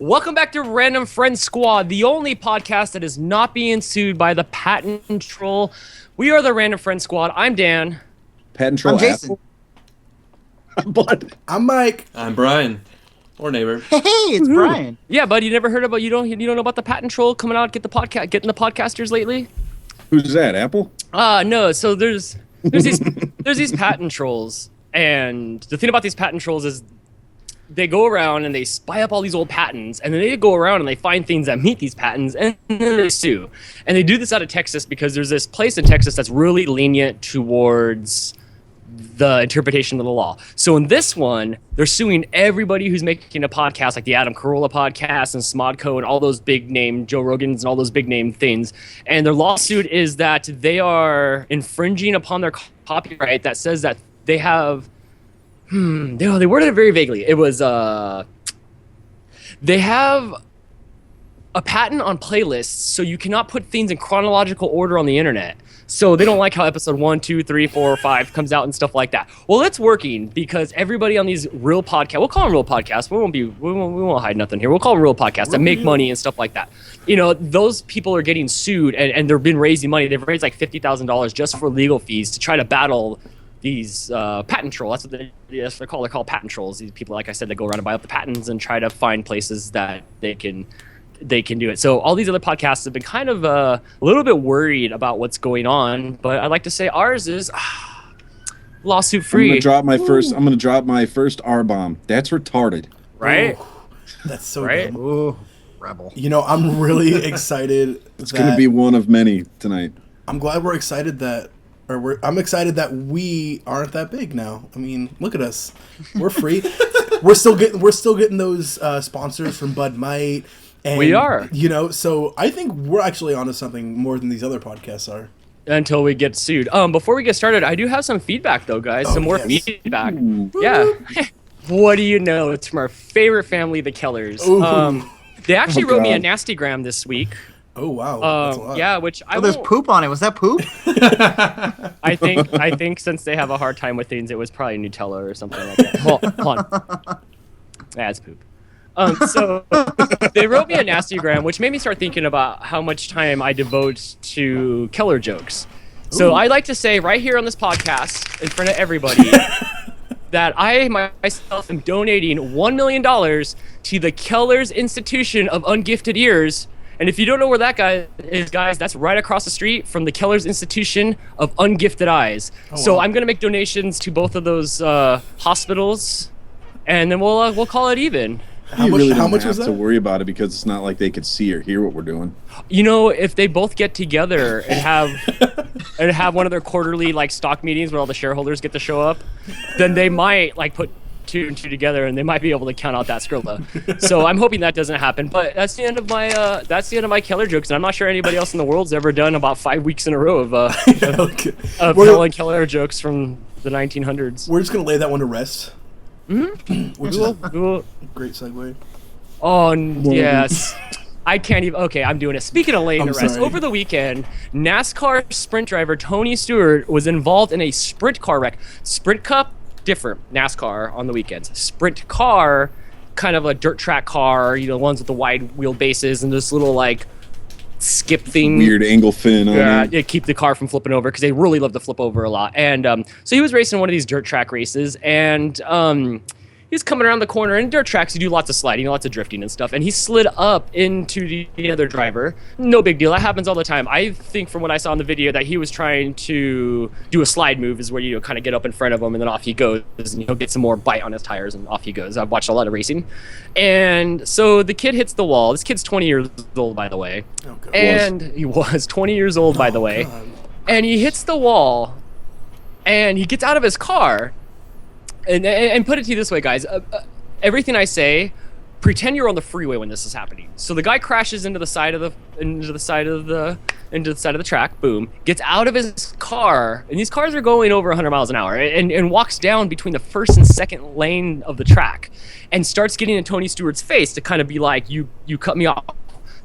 Welcome back to Random Friend Squad, the only podcast that is not being sued by the patent troll. We are the Random Friend Squad. I'm Dan. Patent troll. I'm Jason. I'm Bud. I'm Mike. I'm Brian. Or neighbor. Hey, it's Brian. Yeah, bud, you never heard about you don't know about the patent troll coming out, getting the podcasters lately? Who's that? Apple? No. So there's these patent trolls, and the thing about these patent trolls is they go around and they spy up all these old patents, and then they go around and they find things that meet these patents, and then they sue. And they do this out of Texas because there's this place in Texas that's really lenient towards the interpretation of the law. So in this one, they're suing everybody who's making a podcast, like the Adam Carolla podcast and Smodco and all those big name Joe Rogans and all those big name things. And their lawsuit is that they are infringing upon their copyright that says that they have they worded it very vaguely. It was they have a patent on playlists, so you cannot put things in chronological order on the internet. So they don't like how episode 1, 2, 3, 4, 5 comes out and stuff like that. Well, it's working because everybody on these real podcasts, we'll call them real podcasts. We won't hide nothing here. We'll call them real podcasts that make money and stuff like that. You know, those people are getting sued and they've been raising money. They've raised like $50,000 just for legal fees to try to battle these patent trolls. That's what they're called. They're called patent trolls. These people, like I said, that go around and buy up the patents and try to find places that they can do it. So all these other podcasts have been kind of a little bit worried about what's going on, but I'd like to say ours is lawsuit free. I'm gonna drop my first R bomb. That's retarded. Right? Ooh, that's so Right? dumb. Ooh, rebel. You know, I'm really excited. It's gonna be one of many tonight. I'm glad we're excited that, I'm excited that we aren't that big now. I mean, look at us. We're free. we're still getting those sponsors from Bud Might. And, We are. You know, so I think we're actually onto something more than these other podcasts are. Until we get sued. Before we get started, I do have some feedback though, guys. Some more yes. feedback. Ooh. Yeah. What do you know? It's from our favorite family, the Kellers. Ooh. They actually wrote me a God. nastygram this week. Oh wow, that's a lot. Yeah, which I Oh, there's won't- poop on it. Was that poop? I think since they have a hard time with things, it was probably Nutella or something like that. Hold on. Yeah, it's poop. So they wrote me a nastygram, which made me start thinking about how much time I devote to Keller jokes. So I like to say right here on this podcast, in front of everybody, that I myself am donating $1 million to the Keller's Institution of Ungifted Ears. And if you don't know where that guy is, guys, that's right across the street from the Keller's Institution of Ungifted Eyes. So wow. I'm going to make donations to both of those hospitals, and then we'll call it even. How You much? really How don't much have was to that? worry about it because it's not like they could see or hear what we're doing. You know, if they both get together and have one of their quarterly like stock meetings where all the shareholders get to show up, then they might like put 2 and 2 together and they might be able to count out that Skrilla. So I'm hoping that doesn't happen. But that's the end of my Keller jokes, and I'm not sure anybody else in the world's ever done about 5 weeks in a row of Okay. of We're- Helen Keller jokes from the 1900s. We're just gonna lay that one to rest. Mm-hmm. Which is a great segue. Oh, yes. I can't even. Okay, I'm doing it. Speaking of laying I'm to rest, sorry. over the weekend, NASCAR sprint driver Tony Stewart was involved in a sprint car wreck. Sprint Cup, different. NASCAR on the weekends. Sprint car, kind of a dirt track car, you know, ones with the wide wheelbases and this little, like, skip thing. Weird angle fin on it. Keep the car from flipping over because they really love to flip over a lot. And so he was racing one of these dirt track races, and he was coming around the corner. And dirt tracks, you do lots of sliding, lots of drifting and stuff. And he slid up into the other driver. No big deal. That happens all the time. I think from what I saw in the video that he was trying to do a slide move, is where you kind of get up in front of him and then off he goes, and he'll get some more bite on his tires and off he goes. I've watched a lot of racing. And so the kid hits the wall. This kid's 20 years old, by the way. Oh, God. And he was 20 years old, by the way. God. And he hits the wall, and he gets out of his car. And put it to you this way, guys. Everything I say, pretend you're on the freeway when this is happening. So the guy crashes into the side of the track. Boom. Gets out of his car, and these cars are going over 100 miles an hour, and walks down between the first and second lane of the track, and starts getting in Tony Stewart's face to kind of be like, "You cut me off."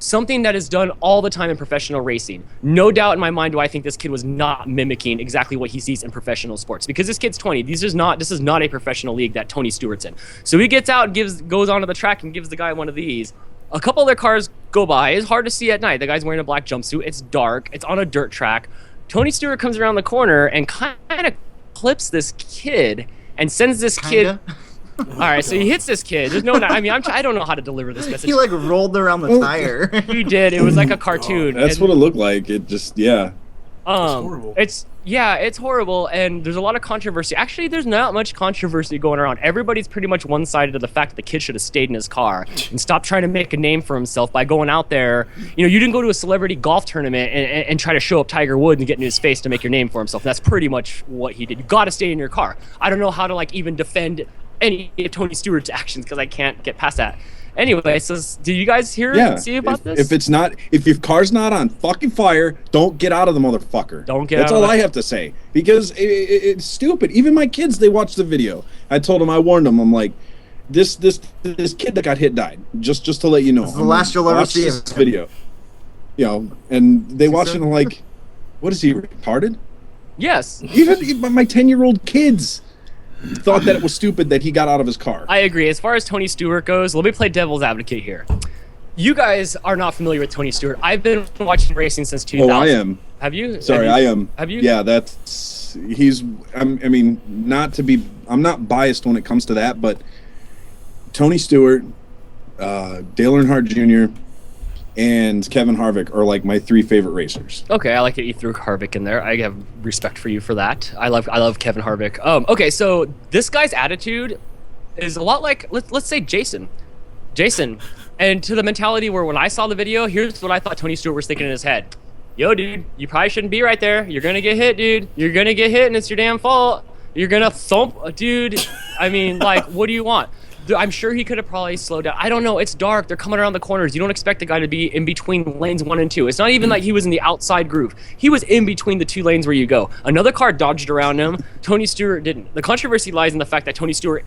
Something that is done all the time in professional racing. No doubt in my mind do I think this kid was not mimicking exactly what he sees in professional sports, because this kid's 20. This is not a professional league that Tony Stewart's in. So he gets out and goes onto the track and gives the guy one of these. A couple other cars go by. It's hard to see at night. The guy's wearing a black jumpsuit. It's dark. It's on a dirt track. Tony Stewart comes around the corner and kind of clips this kid and sends this kid. All right, so he hits this kid. There's no. I mean, I don't know how to deliver this message. He like rolled around the tire. He did. It was like a cartoon. That's what it looked like. It just, yeah. horrible. It's horrible, and there's a lot of controversy. Actually, there's not much controversy going around. Everybody's pretty much one-sided to the fact that the kid should have stayed in his car and stopped trying to make a name for himself by going out there. You know, you didn't go to a celebrity golf tournament and try to show up Tiger Woods and get in his face to make your name for himself. That's pretty much what he did. You got to stay in your car. I don't know how to like even defend any of Tony Stewart's actions because I can't get past that. Anyway, so did you guys hear and see about this? If your car's not on fucking fire, don't get out of the motherfucker. Don't get That's out of all the- I have to say. Because it's stupid. Even my kids, they watched the video. I told them, I warned them. I'm like, this kid that got hit died. Just to let you know. It's the last you'll ever Watch see this of him. video. You know, and they watch it and I'm like, what is he, retarded? Yes. Even my 10-year-old kids thought that it was stupid that he got out of his car. I agree. As far as Tony Stewart goes, let me play devil's advocate here. You guys are not familiar with Tony Stewart. I've been watching racing since 2000. Oh, I am. Have you? Sorry, Have you? I am. Have you? Yeah, I'm not biased when it comes to that, but Tony Stewart, Dale Earnhardt Jr., and Kevin Harvick are like my 3 favorite racers. Okay, I like that you threw Harvick in there. I have respect for you for that. I love Kevin Harvick. Okay, so this guy's attitude is a lot like let's say Jason, and to the mentality where when I saw the video, here's what I thought Tony Stewart was thinking in his head. Yo, dude, you probably shouldn't be right there. You're gonna get hit, dude. You're gonna get hit, and it's your damn fault. You're gonna thump, dude. I mean, like, what do you want? I'm sure he could have probably slowed down. I don't know. It's dark. They're coming around the corners. You don't expect the guy to be in between lanes 1 and 2. It's not even like he was in the outside groove. He was in between the 2 lanes where you go. Another car dodged around him. Tony Stewart didn't. The controversy lies in the fact that Tony Stewart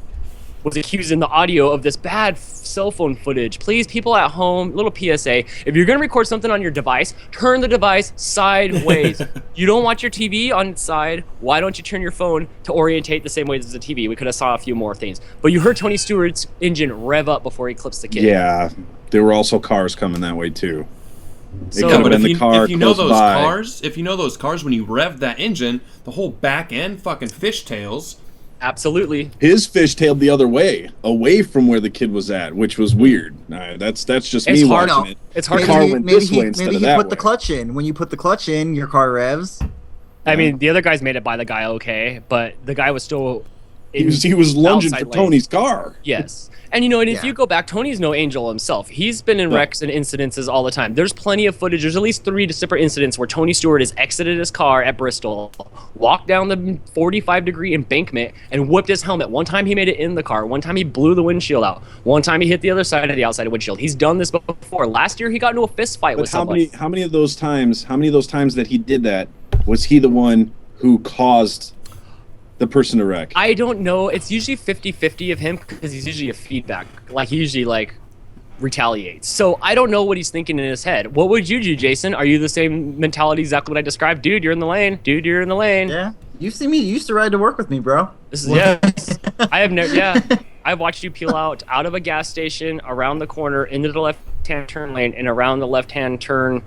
was accused in the audio of this bad cell phone footage. Please, people at home, little PSA, if you're going to record something on your device, turn the device sideways. You don't want your TV on its side. Why don't you turn your phone to orientate the same way as the TV? We could have saw a few more things. But you heard Tony Stewart's engine rev up before he clips the kid. Yeah, there were also cars coming that way too. So- It Yeah, could but have been the car if you know close those by. cars, when you rev that engine, the whole back end fucking fishtails. Absolutely. His fishtailed the other way, away from where the kid was at, which was weird. That's just It's me hard. watching it. It's hard. The Maybe car he, went maybe this he, way instead maybe of he that put the way. clutch in. When you put the clutch in, your car revs. I mean, the other guys made it by the guy okay, but the guy was still. He was lunging for outside lane. Tony's car. Yes. And you know, and if Yeah. you go back, Tony's no angel himself. He's been in No. wrecks and incidences all the time. There's plenty of footage. There's at least 3 separate incidents where Tony Stewart has exited his car at Bristol, walked down the 45-degree embankment, and whipped his helmet. One time he made it in the car. One time he blew the windshield out. One time he hit the other side of the outside windshield. He's done this before. Last year he got into a fist fight But with somebody. how many of those times that he did that was he the one who caused the person to wreck? I don't know. It's usually 50-50 of him because he's usually a feedback. Like, he usually, like, retaliates. So I don't know what he's thinking in his head. What would you do, Jason? Are you the same mentality exactly what I described? Dude, you're in the lane. Dude, you're in the lane. Yeah. You see me. You used to ride to work with me, bro. This is, yes. I have never, yeah. I've watched you peel out of a gas station, around the corner, into the left-hand turn lane, and around the left-hand turn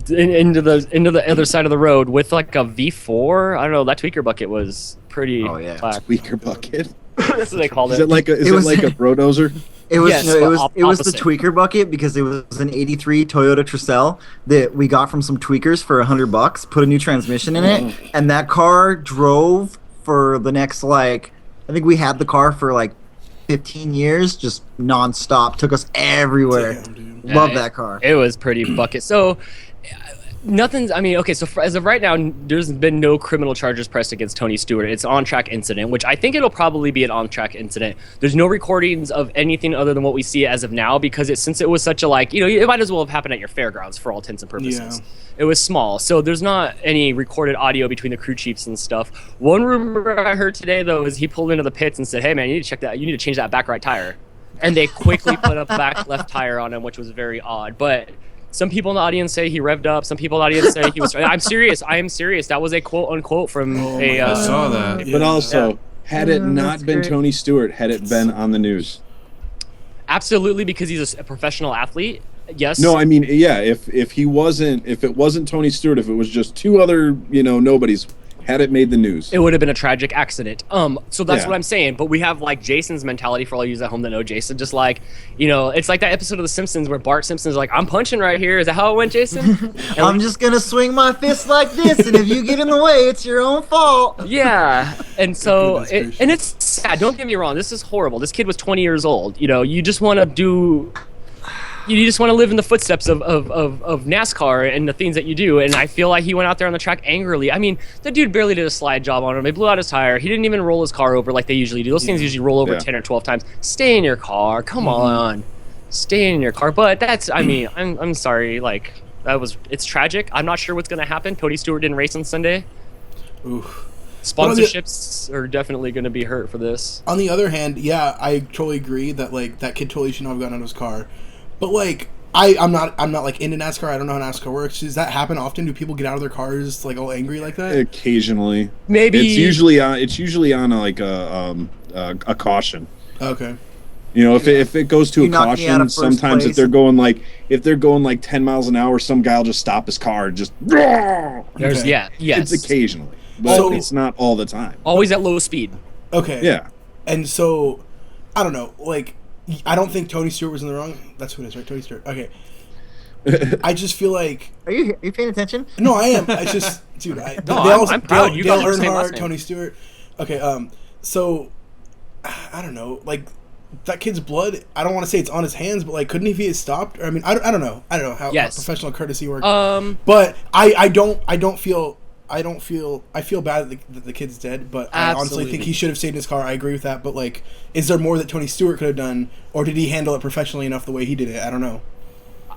into the other side of the road with like a V4. I don't know. That tweaker bucket was pretty. Oh, yeah. black. Tweaker bucket. That's what they called Is it. it like It was- a brodozer? It was Yes, no, but it was the opposite. tweaker bucket because it was an '83 Toyota Tercel that we got from some tweakers for $100. Put a new transmission in it, and that car drove for the next I think we had the car for like 15 years, just nonstop. Took us everywhere. Damn, dude. Love Yeah, that car. It was pretty bucket. So nothing's. I mean, okay. So as of right now, there's been no criminal charges pressed against Tony Stewart. It's an on-track incident, which I think it'll probably be an on-track incident. There's no recordings of anything other than what we see as of now because since it was such a it might as well have happened at your fairgrounds for all intents and purposes. Yeah. It was small, so there's not any recorded audio between the crew chiefs and stuff. One rumor I heard today though is he pulled into the pits and said, "Hey man, you need to check that. You need to change that back right tire." And they quickly put a back left tire on him, which was very odd. But some people in the audience say he revved up. Some people in the audience say he was. I'm serious. I am serious. That was a quote unquote from a. I saw that. But also, Yeah. had it Yeah, not that's been great. Tony Stewart, had it been on the news? Absolutely, because he's a professional athlete. Yes. No, I mean, yeah. If it wasn't Tony Stewart, if it was just two other nobodies, had it made the news, it would have been a tragic accident. So that's Yeah. what I'm saying. But we have like Jason's mentality for all you at home that know Jason. Just like, it's like that episode of The Simpsons where Bart Simpson's like, "I'm punching right here." Is that how it went, Jason? I'm just gonna swing my fist like this, and if you get in the way, it's your own fault. Yeah, and so Goodness gracious. and it's sad. Don't get me wrong. This is horrible. This kid was 20 years old. You just want to do. You just want to live in the footsteps of NASCAR and the things that you do. And I feel like he went out there on the track angrily. I mean, the dude barely did a slide job on him. They blew out his tire. He didn't even roll his car over like they usually do. Those things usually roll over Yeah. 10 or 12 times. Stay in your car. Come on. Stay in your car. But that's, I mean, I'm sorry. Like, it's tragic. I'm not sure what's going to happen. Cody Stewart didn't race on Sunday. Oof. Sponsorships are definitely going to be hurt for this. On the other hand, yeah, I totally agree that like that kid totally shouldn't have gotten out of his car. But like I'm not like into NASCAR. I don't know how NASCAR works. Does that happen often? Do people get out of their cars like all angry like that? occasionally, Maybe it's usually on a caution. Okay. If it goes to You a knocked me out caution, of first sometimes place. if they're going like 10 miles an hour, some guy will just stop his car and just. there's, Okay. yeah, yes. It's occasionally, but So- it's not all the time. Always at low speed. Okay. Yeah. And so, I don't know. Like, I don't think Tony Stewart was in the wrong. That's who it is, right? Tony Stewart. Okay. I just feel like Are you paying attention? no, I am. I just, dude. I'm proud. You Dale got the same last Earnhardt, name. Tony Stewart. Okay. So, I don't know. Like, that kid's blood. I don't want to say it's on his hands, but like, couldn't he have stopped? Or, I mean, I don't know. I don't know how Yes. professional courtesy works. But I feel bad that the kid's dead, but I honestly Absolutely. think he should have stayed in his car. I agree with that, but like, is there more that Tony Stewart could have done, or did he handle it professionally enough the way he did it? I don't know.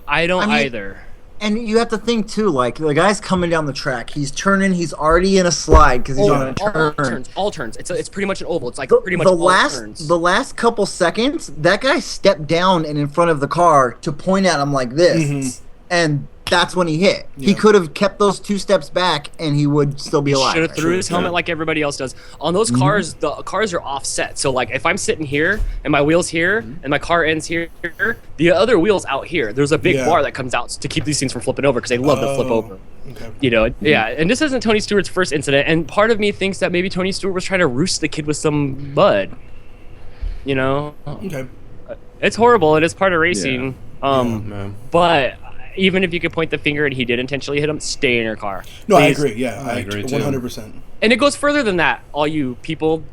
I don't I mean- either. And you have to think too, like the guy's coming down the track. He's turning. He's already in a slide because he's on a turn. All turns. It's pretty much an oval. It's like The, pretty much the all last turns. the last couple seconds, that guy stepped down and in front of the car to point at him like this, and that's when he hit. He could have kept those 2 steps back, and he would still be alive. Should have threw his helmet Yeah. like everybody else does. On those cars, the cars are offset. So like if I'm sitting here and my wheel's here and my car ends here, the other wheel's out here. There's a big Yeah. bar that comes out to keep these things from flipping over because they love to flip Oh, over. Okay. Yeah. And this isn't Tony Stewart's first incident. And part of me thinks that maybe Tony Stewart was trying to roost the kid with some bud. Okay. It's horrible. It is part of racing. Man. But even if you could point the finger and he did intentionally hit him, stay in your car. No, I Please. agree. Yeah, I agree, too. 100%. And it goes further than that, all you people.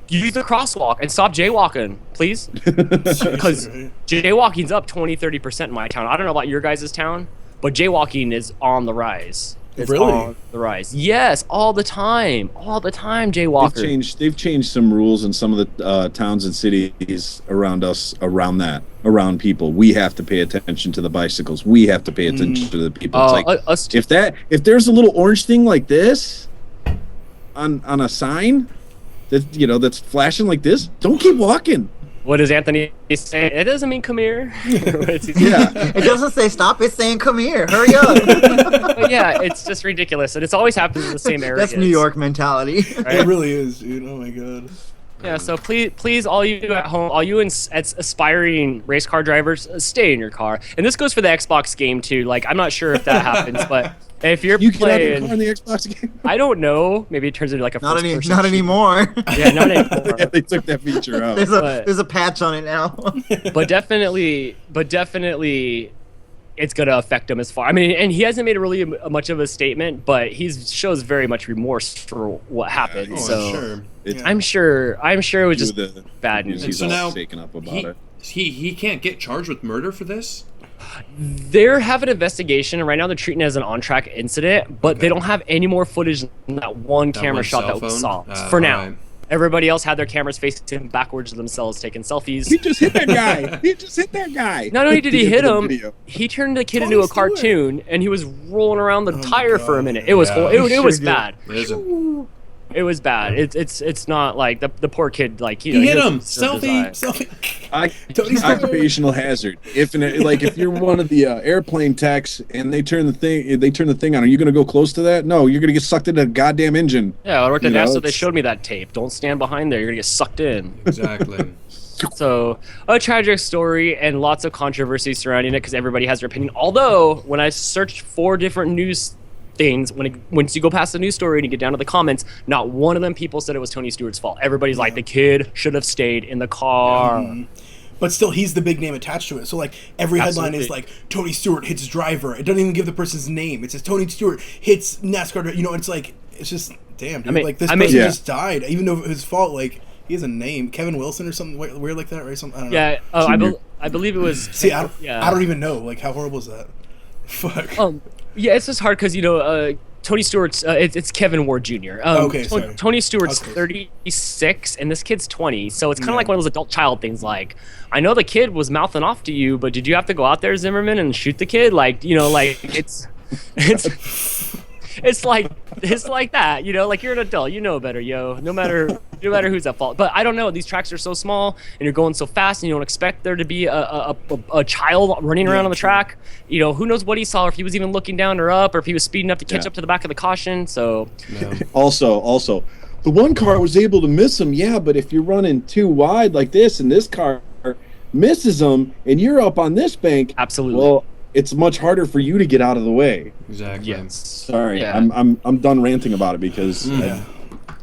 Use the crosswalk and stop jaywalking, please. Because jaywalking's up 20-30% in my town. I don't know about your guys' town, but jaywalking is on the rise. It's Really? on the rise. Yes, all the time. All the time, jaywalker. They've changed some rules in some of the towns and cities around us, around people. We have to pay attention to the bicycles. We have to pay attention to the people. It's like, us if there's a little orange thing like this on a sign that's flashing like this, don't keep walking. what does Anthony say? It doesn't mean come here. Yeah. It doesn't say stop. It's saying come here. Hurry up. But yeah, it's just ridiculous. And it's always happens in the same area. That's New York mentality. It really is, dude. Oh my god. Yeah, so please, all you at home, all you aspiring race car drivers, stay in your car. And this goes for the Xbox game too. Like, I'm not sure if that happens, but if you're You can have your car playing, in the Xbox game. I don't know. Maybe it turns into like a Not first-person not shooter. anymore. Yeah, not anymore. Yeah, they took that feature out. But- There's a patch on it now. but definitely, it's gonna affect him as far. I mean, and he hasn't made really much of a statement, but he shows very much remorse for what happened. Oh, so sure. It's- Yeah. I'm sure it was just the bad news. news. He's So all now shaken up about he, it. he can't get charged with murder for this? They're having an investigation, and right now they're treating it as an on-track incident, but they don't have any more footage than that one camera one shot cell that we phone? saw for now. Alright. Everybody else had their cameras facing backwards to themselves, taking selfies. He just hit that guy. He just hit that guy. Not only did he The hit him, video. he turned the kid Tony into a Stewart. cartoon, and he was rolling around the my tire for a God. minute. It was Yeah. it was Sure did. bad. It is a- It was bad. It's not like the poor kid, like, you know, He hit him. doesn't deserve his eye. Selfie. Tony Stewart. Occupational hazard. If you're one of the airplane techs and they turn the thing on, are you going to go close to that? No, you're going to get sucked into a goddamn engine. Yeah, I worked at You know, NASA. They it's- showed me that tape. Don't stand behind there. You're gonna get sucked in. Exactly. So a tragic story and lots of controversy surrounding it because everybody has their opinion. Although when I searched 4 different news things, once you go past the news story and you get down to the comments, not one of them people said it was Tony Stewart's fault. Everybody's like, the kid should have stayed in the car. But still, he's the big name attached to it. So, like, every headline is like, Tony Stewart hits driver. It doesn't even give the person's name. It says, Tony Stewart hits NASCAR. You know, it's like, it's just, damn, dude. Like, this person just died. Even though it was his fault, like, he has a name. Kevin Wilson or something weird like that, right? Something, I don't know. Yeah, I believe it was... See, I don't even know. Like, how horrible is that? Fuck. Yeah, it's just hard because, Tony Stewart's, it's Kevin Ward Jr. Okay, sorry. Tony Stewart's 36, and this kid's 20, so it's kind of like one of those adult-child things, like, I know the kid was mouthing off to you, but did you have to go out there, Zimmerman, and shoot the kid? Like, it's like that, like you're an adult, you know better, yo, no matter who's at fault. But I don't know, these tracks are so small, and you're going so fast, and you don't expect there to be a child running around on the track. Who knows what he saw, or if he was even looking down or up, or if he was speeding up to catch up to the back of the caution, so... Also, the one car was able to miss him, but if you're running too wide like this, and this car misses him, and you're up on this bank... Absolutely. Well, it's much harder for you to get out of the way. Exactly. Yes. Sorry, I'm done ranting about it because...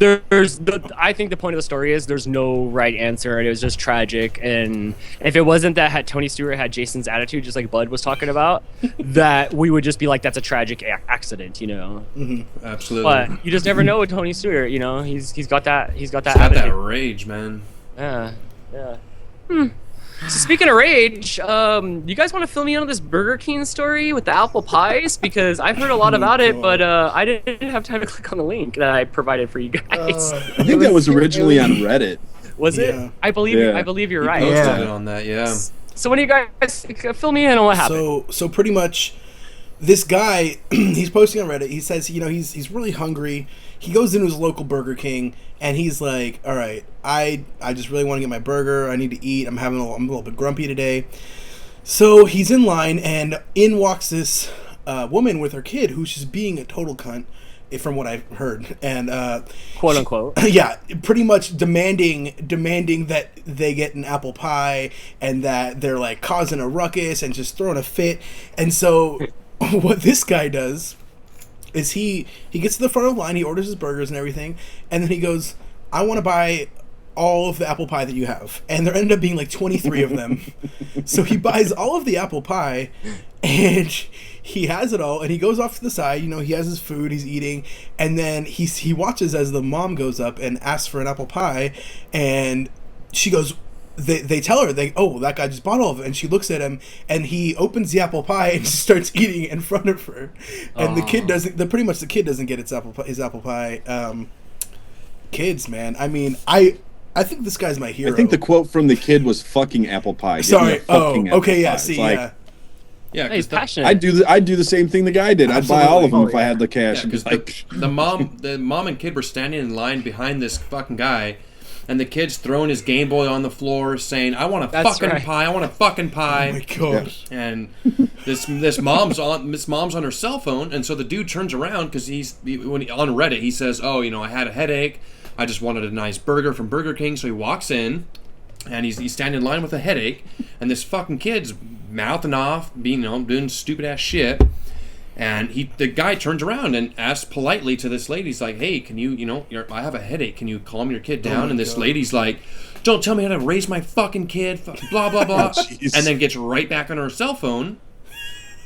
I think the point of the story is there's no right answer, and it was just tragic. And if it wasn't that Tony Stewart had Jason's attitude, just like Bud was talking about, that we would just be like, that's a tragic accident, Mm-hmm. Absolutely. But you just never know with Tony Stewart. He's got that He's attitude. got that rage, man. Yeah. So speaking of rage, you guys want to fill me in on this Burger King story with the apple pies? Because I've heard a lot about it, but I didn't have time to click on the link that I provided for you guys. I think that was originally on Reddit. Was it? I believe you're right. You posted it on that, So when do you guys fill me in on what happened? So pretty much, this guy, he's posting on Reddit. He says, he's really hungry. He goes into his local Burger King, and he's like, all right, I just really want to get my burger. I need to eat. I'm a little bit grumpy today. So he's in line, and in walks this woman with her kid who's just being a total cunt, from what I've heard. And quote unquote. Yeah, pretty much demanding that they get an apple pie, and that they're like causing a ruckus and just throwing a fit. And so what this guy does is he gets to the front of the line, he orders his burgers and everything, and then he goes, I want to buy all of the apple pie that you have. And there ended up being like 23 of them. So he buys all of the apple pie, and he has it all, and he goes off to the side, he has his food, he's eating, and then he watches as the mom goes up and asks for an apple pie, and she goes, they tell her, that guy just bought all of it, and she looks at him, and he opens the apple pie and just starts eating in front of her, and the kid doesn't get his apple pie. Kids, man, I mean, I think this guy's my hero. I think the quote from the kid was "fucking apple pie." Sorry. Okay, yeah. Pie. See, like, yeah, he's passionate. I'd do the same thing the guy did. Absolutely. I'd buy all of them if I had the cash. Because the mom and kid were standing in line behind this fucking guy, and the kid's throwing his Game Boy on the floor, saying, "I want a fucking pie! I want a fucking pie!" Oh my god! And this mom's on her cell phone, and so the dude turns around because on Reddit he says, "Oh, I had a headache. I just wanted a nice burger from Burger King." So he walks in, and he's standing in line with a headache, and this fucking kid's mouthing off, doing stupid ass shit. And the guy turns around and asks politely to this lady, he's like, "Hey, can you, I have a headache. Can you calm your kid down?" And this lady's like, "Don't tell me how to raise my fucking kid, blah, blah, blah." And then gets right back on her cell phone.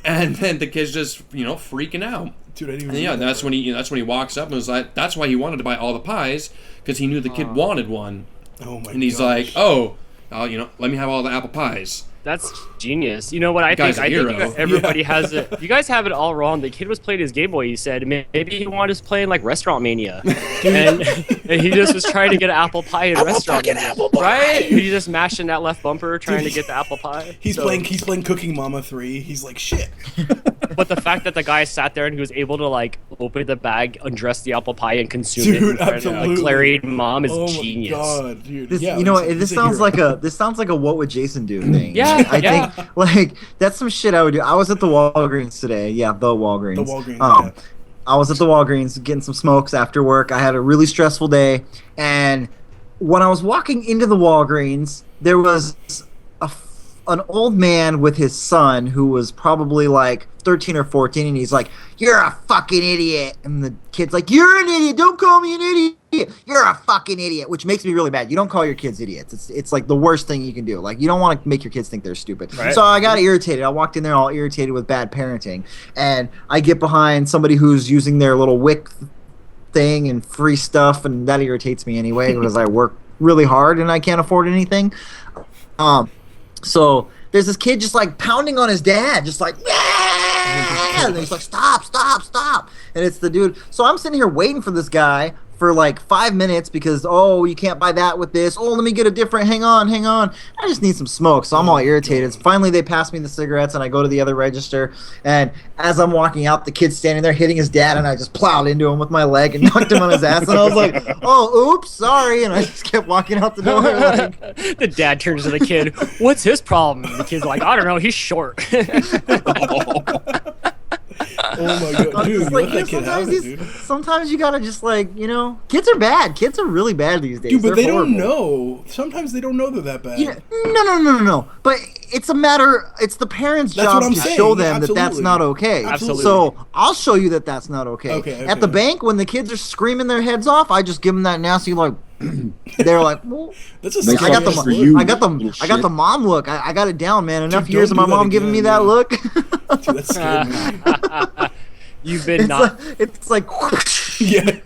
And then the kid's just, freaking out. Dude, I didn't even and that's when he walks up and was like, that's why he wanted to buy all the pies, because he knew the kid wanted one. Oh my god. And he's like, "Oh, let me have all the apple pies." That's genius. You know what I think? I think everybody has it. You guys have it all wrong. The kid was playing his Game Boy. He said maybe he wanted to play in like Restaurant Mania, and he just was trying to get an apple pie in Restaurant Mania, apple pie. Right? He's just mashing that left bumper trying to get the apple pie. He's playing Cooking Mama 3. He's like, shit. But the fact that the guy sat there and he was able to like open the bag, undress the apple pie, and consume it in front of a Clary mom is genius. Oh my god, dude. This sounds like a what would Jason do thing. Yeah. I think like that's some shit I would do. I was at the Walgreens today. Yeah, the Walgreens. The Walgreens. I was at the Walgreens getting some smokes after work. I had a really stressful day, and when I was walking into the Walgreens, there was an old man with his son who was probably like 13 or 14, and he's like, "You're a fucking idiot." And the kid's like, "You're an idiot. Don't call me an idiot. You're a fucking idiot," which makes me really mad. You don't call your kids idiots. It's like the worst thing you can do. Like, you don't want to make your kids think they're stupid. Right. So I got irritated. I walked in there all irritated with bad parenting, and I get behind somebody who's using their little WIC thing and free stuff, and that irritates me anyway because I work really hard and I can't afford anything. So there's this kid just like pounding on his dad, just like, yeah! And he's like, stop. And it's the dude. So I'm sitting here waiting for this guy for like 5 minutes because, oh, you can't buy that with this. Oh, let me get a different. Hang on. I just need some smoke. So I'm all irritated. Finally, they pass me the cigarettes, and I go to the other register. And as I'm walking out, the kid's standing there hitting his dad, and I just plowed into him with my leg and knocked him on his ass. And I was like, oh, oops, sorry. And I just kept walking out the door. Like, the dad turns to the kid, "What's his problem?" And the kid's like, "I don't know. He's short." Oh my god, dude! Like, that kid dude. Sometimes you gotta just like, kids are bad. Kids are really bad these days. Dude, but they horrible. don't know. Sometimes they don't know they're that bad. Yeah, no. But it's a matter. It's the parents' job to show them that that's not okay. Absolutely. So I'll show you that that's not okay. Okay. At the bank, when the kids are screaming their heads off, I just give them that nasty like. They're like, well, that's a I got the mom look. I got it down, man. Enough years of my mom giving me that look. Dude, that's scary, man. You've been it's like yeah.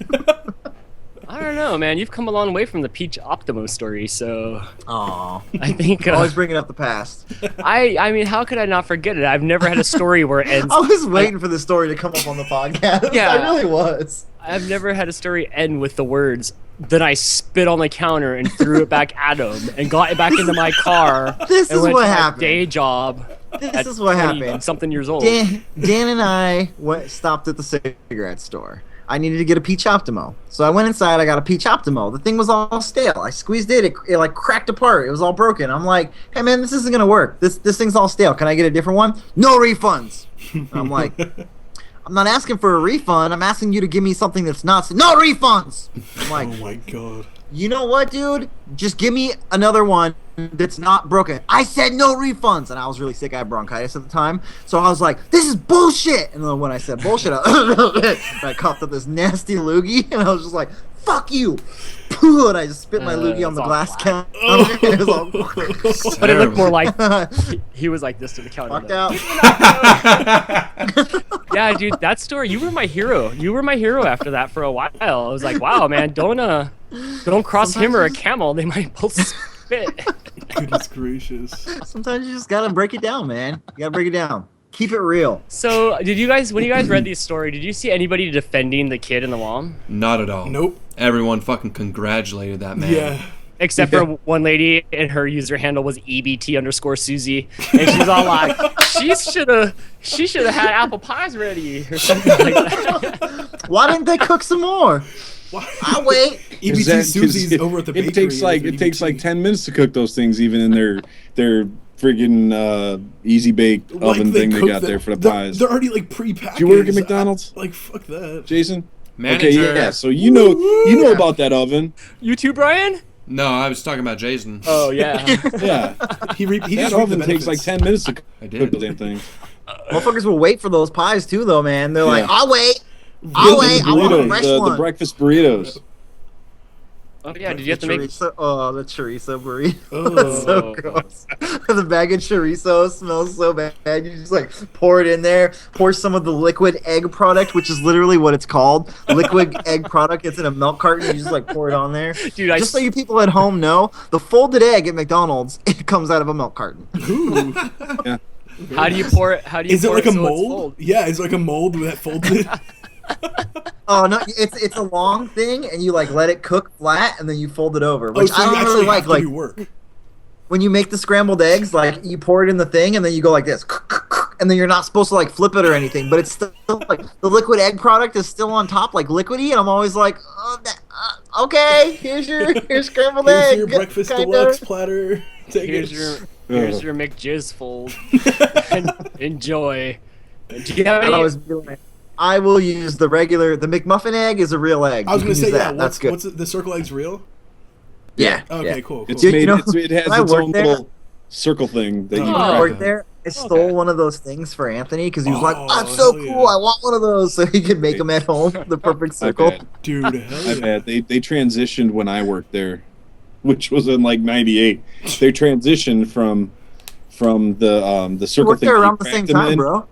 I don't know, man. You've come a long way from the Peach Optimo story, so. Oh, I think. Always bringing up the past. I mean, how could I not forget it? I've never had a story where it ends. I was waiting for the story to come up on the podcast. Yeah, I really was. I've never had a story end with the words, "Then I spit on the counter and threw it back at him and got it back into my car." This is what happened. Day job. This is what happened. Something years old. Dan and I stopped at the cigarette store. I needed to get a Peach Optimo. So I went inside, I got a Peach Optimo. The thing was all stale. I squeezed it like cracked apart. It was all broken. I'm like, "Hey man, this isn't gonna work. This thing's all stale. Can I get a different one?" "No refunds." I'm like, "I'm not asking for a refund. I'm asking you to give me something that's not no refunds." I'm like, oh my god. "You know what, dude? Just give me another one that's not broken." "I said no refunds." And I was really sick. I had bronchitis at the time. So I was like, "This is bullshit." And then when I said bullshit, I coughed up this nasty loogie. And I was just like, "Fuck you." And I just spit my loogie on the glass counter. It was all but it looked more like he was like this to the counter. fucked out. Yeah, dude, that story, you were my hero. You were my hero after that for a while. I was like, wow, man, don't cross him or a camel. They might both spit. Goodness gracious. Sometimes you just gotta break it down, man. You gotta break it down. Keep it real. So, when you guys read these stories, did you see anybody defending the kid and the mom? Not at all. Nope. Everyone fucking congratulated that man. Yeah. Except for one lady, and her user handle was EBT_Susie, and she's all like, she should have had apple pies ready or something like that. Why didn't they cook some more? I'll wait. EBT Susie's over at the bakery. It takes like 10 minutes to cook those things, even in their friggin' easy bake oven thing they got there for the pies. They're already like pre-packaged. Do you work at McDonald's? Like fuck that, Jason. Manager. Okay, yeah. So you know about that oven. You too, Brian? No, I was talking about Jason. Oh yeah. Yeah. he that oven takes like 10 minutes to cook the damn thing. Motherfuckers will wait for those pies too, though, man. They're like, "I'll wait. I want a fresh one." The breakfast burritos. Oh yeah, did you have to make? Oh, the chorizo burrito. Oh. That's so gross. The bag of chorizo smells so bad. You just like pour it in there. Pour some of the liquid egg product, which is literally what it's called. Liquid egg product. It's in a milk carton. You just like pour it on there. Dude, so you people at home know, the folded egg at McDonald's, it comes out of a milk carton. Ooh. Yeah. How do you pour it? Is it like a so mold? Yeah, it's like a mold that folded. Oh no, it's a long thing, and you like let it cook flat, and then you fold it over. Which so I don't really like. Like work. When you make the scrambled eggs, like you pour it in the thing, and then you go like this, and then you're not supposed to like flip it or anything, but it's still like the liquid egg product is still on top, like liquidy, and I'm always like, okay, here's scrambled egg. Here's your breakfast deluxe platter. Here's your McJizz fold. Enjoy. Do you have any? I will use the McMuffin egg is a real egg. I was going to say, that. That's good. The circle egg's real? Yeah. Okay, yeah. cool. It's Dude, made. you know, It has when I its worked own there- little circle thing that you. When Oh. I drive worked in. there, I stole one of those things for Anthony because he was like, "That's so hell cool! yeah. I want one of those," so he could make them at home. The perfect I circle. bet. Dude, hell I yeah. bet they transitioned when I worked there, which was in like '98. They transitioned from the We circle worked thing there that you around the same cracked them time, in, bro.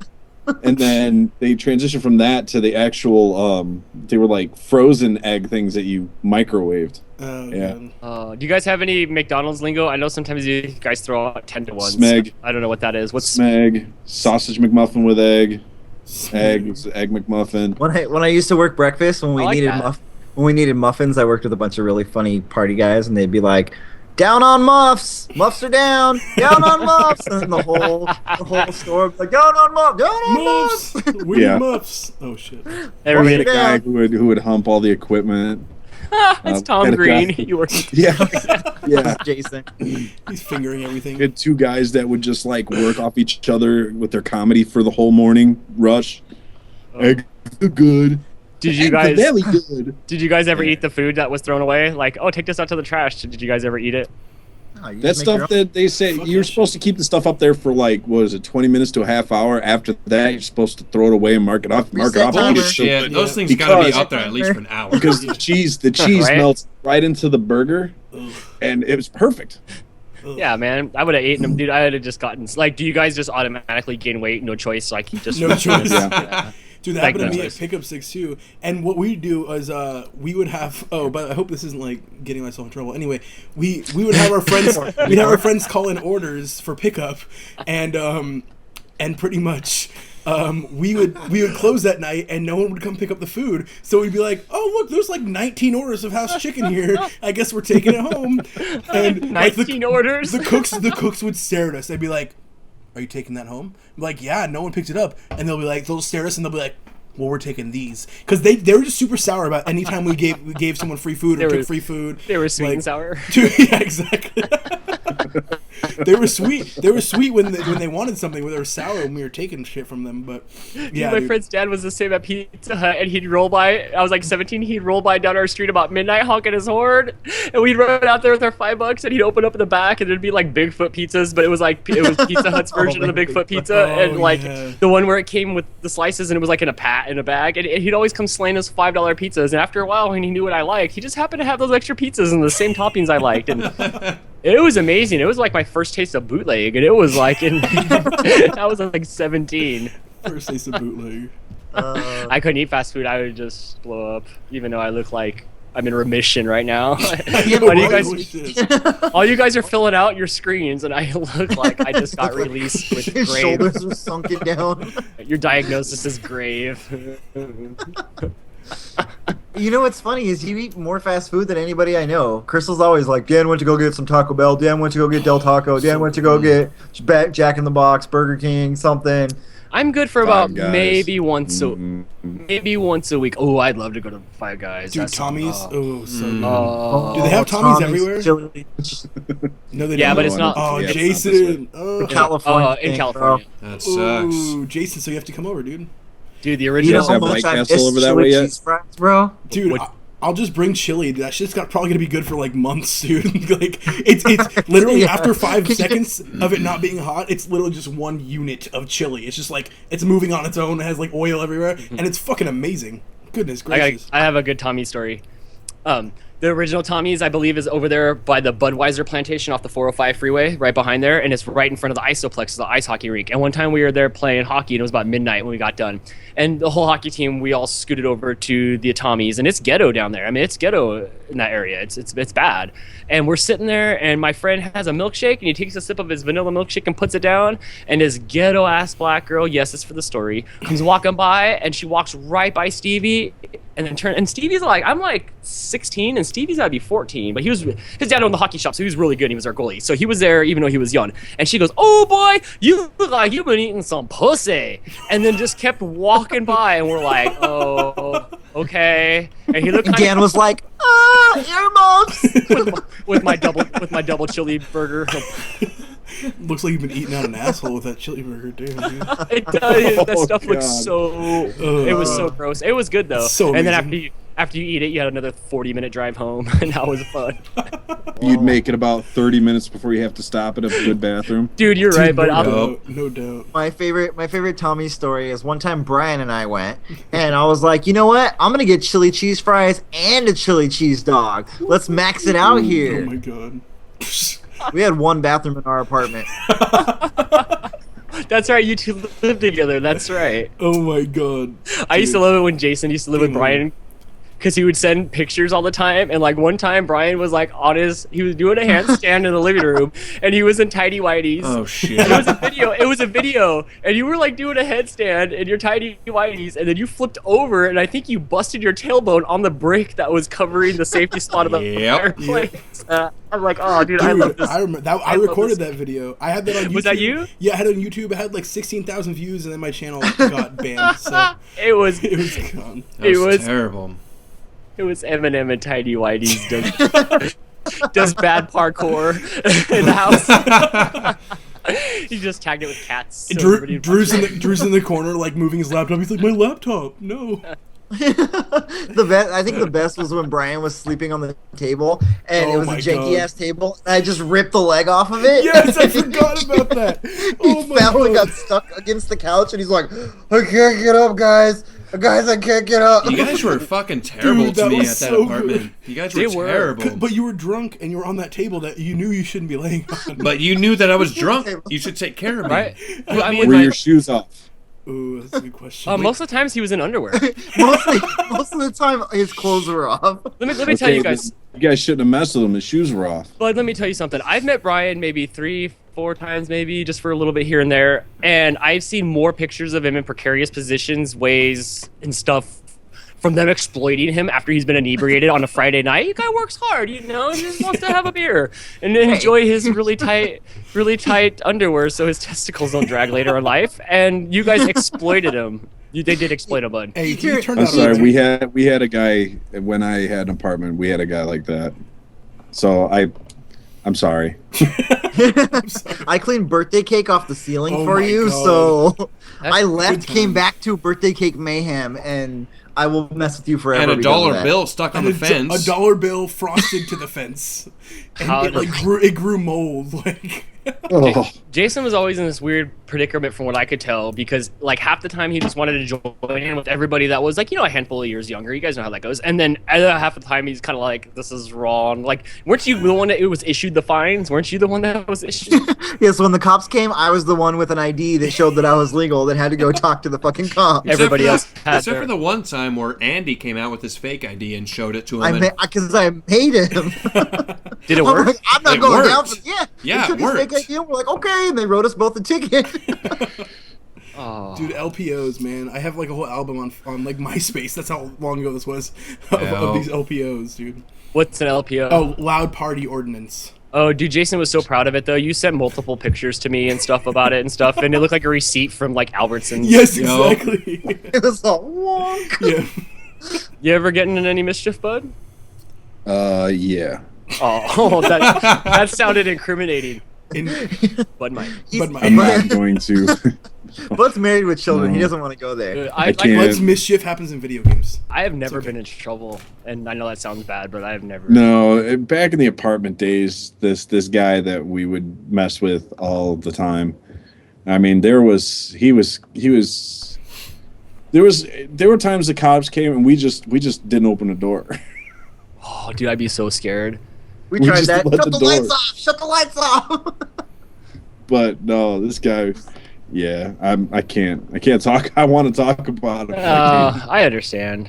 and then they transitioned from that to the actual they were like frozen egg things that you microwaved. Oh, Yeah. God. Do you guys have any McDonald's lingo? I know sometimes you guys throw out 10 to 1. Smeg. I don't know what that is. What's Smeg, sausage McMuffin with egg, egg Smeg. McMuffin. When I used to work breakfast, when we I like needed that. when we needed muffins, I worked with a bunch of really funny party guys, and they'd be like, "Down on muffs, muffs are down on muffs," and then the whole store would be like, "Down on muffs, down on muffs." Muffs! We Yeah. need muffs! Oh, shit. We had everybody? a guy who would hump all the equipment. It's had Tom a Green. guy- You were Yeah, yeah. Jason. He's fingering everything. We had two guys that would just like work off each other with their comedy for the whole morning rush. Eggs are good. Did you Eggs are guys very good. Did you guys ever eat the food that was thrown away? Like, oh, take this out to the trash. Did you guys ever eat it? Oh, you That just make your stuff own- that they say Fuck you're that supposed to keep the stuff up there for like what is it, 20 minutes to a half hour. After that, you're supposed to throw it away and mark it off. Mark it Reset off. timer. and it's so Yeah, good. those things got to be Because- up there at least for an hour. because the cheese Right? melts right into the burger, Ugh. and it was perfect. Ugh. Yeah, man. I would have eaten them, dude. I would have just gotten like. Do you guys just automatically gain weight? No choice. Like you just No choice. Yeah. Dude, that Like happened to me that. at Pickup 6 too. And what we do is we would have but I hope this isn't like getting myself in trouble. Anyway, we would have our friends we'd have our friends call in orders for pickup and pretty much we would close that night and no one would come pick up the food. So we'd be like, "Oh, look, there's like 19 orders of house chicken here. I guess we're taking it home." And like 19 orders. the cooks would stare at us. They'd be like, "Are you taking that home?" I'm like, "Yeah, no one picked it up." And they'll be like, they'll stare at us and they'll be like, "Well, we're taking these," because they were just super sour about anytime we gave someone free food or They were- took free food. They were sweet Like, and sour. Dude, yeah, exactly. They were sweet. They were sweet when they wanted something, but they were sour when we were taking shit from them. But yeah, My dude. friend's dad was the same at Pizza Hut, and he'd roll by. I was like 17. He'd roll by down our street about midnight, honking his horn, and we'd run out there with our $5, and he'd open up in the back, and there'd be like Bigfoot pizzas, but it was Pizza Hut's version of the Bigfoot pizza, Oh, and like yeah. the one where it came with the slices, and it was like in a bag, and he'd always come slaying us $5 pizzas. And after a while, when he knew what I liked, he just happened to have those extra pizzas and the same toppings I liked, and it was amazing. It was like my first taste of bootleg, and it was like I was like 17. First taste of bootleg. I couldn't eat fast food. I would just blow up, even though I look like I'm in remission right now. All you guys are filling out your screens, and I look like I just got released with His grave. shoulders are sunken down. Your diagnosis is grave. You know what's funny is you eat more fast food than anybody I know. Crystal's always like, "Dan went to go get some Taco Bell. Dan went to go get Del Taco. Dan went to go get Jack in the Box, Burger King, something." I'm good for about Five Guys. maybe once a week. Oh, I'd love to go to Five Guys. Dude, That's- Tommy's. Oh, so good. Oh. Do they have Tommy's everywhere? Chili. No, they Yeah, don't. but it's not- Oh, Yeah, it's not this Jason. Oh, California. in thing, California. That sucks. Ooh, Jason. So you have to come over, dude. Dude, the Bro. You original. know how have much White I Castle miss over that chili way yet? cheese fries, bro? Dude, What- I'll just bring chili. That shit's probably gonna be good for like months, dude. Like it's literally Yeah. after 5 Can you- seconds of it not being hot, it's literally just one unit of chili. It's just like it's moving on its own. It has like oil everywhere, and it's fucking amazing. Goodness gracious. I have a good Tommy story. The original Tommy's, I believe, is over there by the Budweiser plantation off the 405 freeway, right behind there, and it's right in front of the Isoplex, the ice hockey rink. And one time we were there playing hockey, and it was about midnight when we got done. And the whole hockey team, we all scooted over to the Tommy's, and it's ghetto down there. I mean, it's ghetto in that area. It's bad. And we're sitting there, and my friend has a milkshake, and he takes a sip of his vanilla milkshake and puts it down, and his ghetto-ass black girl, yes, it's for the story, comes walking by, and she walks right by Stevie, and then and Stevie's like, I'm like 16, and Stevie's gotta be 14, but his dad owned the hockey shop, so he was really good. He was our goalie, so he was there even though he was young. And she goes, "Oh boy, you look like you've been eating some pussy," and then just kept walking by, and we're like, "Oh, okay." And he looked And kind Dan was like, earmuffs. with my double chili burger. Looks like you've been eating out an asshole with that chili burger, dude. It does. That Oh, stuff looks God. so. It was so gross. It was good though. So and then amazing. After you eat it, you had another 40-minute drive home, and that was fun. You'd make it about 30 minutes before you have to stop at a good bathroom. Dude, you're right, but no doubt. My favorite Tommy story is one time Brian and I went, and I was like, you know what? I'm gonna get chili cheese fries and a chili cheese dog. Let's max it out Oh here. my god. We had one bathroom in our apartment. That's right, you two lived together. That's right. Oh my god. I used to love it when Jason used to live with Brian, because he would send pictures all the time. And like one time, Brian was like he was doing a handstand in the living room, and he was in tidy whities. Oh shit! And it was a video, and you were like doing a headstand in your tidy whities, and then you flipped over, and I think you busted your tailbone on the brick that was covering the safety spot of the fireplace. I'm like, oh, dude, I love this. I remember that. I recorded that video. I had that on YouTube. Was that you? Yeah, I had it on YouTube. It had like 16,000 views, and then my channel got banned. So it was gone. That was terrible. It was Eminem and Tidy Whitey's does bad parkour in the house. He just tagged it with cats. So Drew's in the corner, like moving his laptop. He's like, my laptop, no. I think the best was when Brian was sleeping on the table, and it was a janky ass table. And I just ripped the leg off of it. Yes, I forgot about that. He fell and got stuck against the couch, and he's like, "I can't get up, guys. Guys, I can't get up." You guys were fucking terrible to me at that apartment. Good. You guys were terrible. But you were drunk, and you were on that table that you knew you shouldn't be laying on. But you knew that I was drunk. You should take care of me. Right? Were your shoes off? Ooh, that's a good question. Most of the times he was in underwear. most of the time his clothes were off. Let me tell you guys. You guys shouldn't have messed with him. His shoes were off. But let me tell you something. I've met Brian maybe 3-4 times, maybe just for a little bit here and there, and I've seen more pictures of him in precarious positions, ways, and stuff from them exploiting him after he's been inebriated on a Friday night. You guy works hard, you know, he just wants to have a beer and enjoy his really tight underwear so his testicles don't drag later in life. And you guys exploited him. They did exploit him, bud. Hey, you turned I'm out sorry. We had a guy when I had an apartment. We had a guy like that. So I'm sorry. I cleaned birthday cake off the ceiling for you, God. so I left, came back to birthday cake mayhem, and I will mess with you forever. And a dollar bill stuck on the fence. A dollar bill frosted to the fence, and it grew mold. Like, Oh. Jason was always in this weird predicament from what I could tell, because like half the time he just wanted to join in with everybody that was like, you know, a handful of years younger. You guys know how that goes. And then half the time he's kind of like, this is wrong. Like, weren't you the one that was issued the fines? Weren't you the one that was issued? Yes, when the cops came, I was the one with an ID that showed that I was legal that had to go talk to the fucking cops. Everybody else had except for the one time where Andy came out with his fake ID and showed it to him. Because I made him. Did it work? Like, I'm not going down for Yeah, they took it worked. his fake ID and we're like, okay, and they wrote us both a ticket. Oh. Dude, LPOs, man. I have like a whole album on like MySpace. That's how long ago this was of these LPOs, dude. What's an LPO? Oh, loud party ordinance. Oh, dude, Jason was so proud of it, though. You sent multiple pictures to me and stuff about it and stuff, and it looked like a receipt from, like, Albertsons. Yes, exactly. It was all wonk. Yeah. You ever getting in any mischief, bud? Yeah. Oh, that sounded incriminating. Bud might. I'm not going to. Bud's married with children. He doesn't want to go there. I can't. Bud's mischief happens in video games. I have never been in trouble, and I know that sounds bad, but I have never. No, back in the apartment days, this guy that we would mess with all the time. I mean, there were times the cops came and we just didn't open the door. Oh, dude, I'd be so scared. We tried just that. let Shut the the lights door. off. Shut the lights off. But no, this guy. Yeah, I can't talk. I want to talk about it. I understand.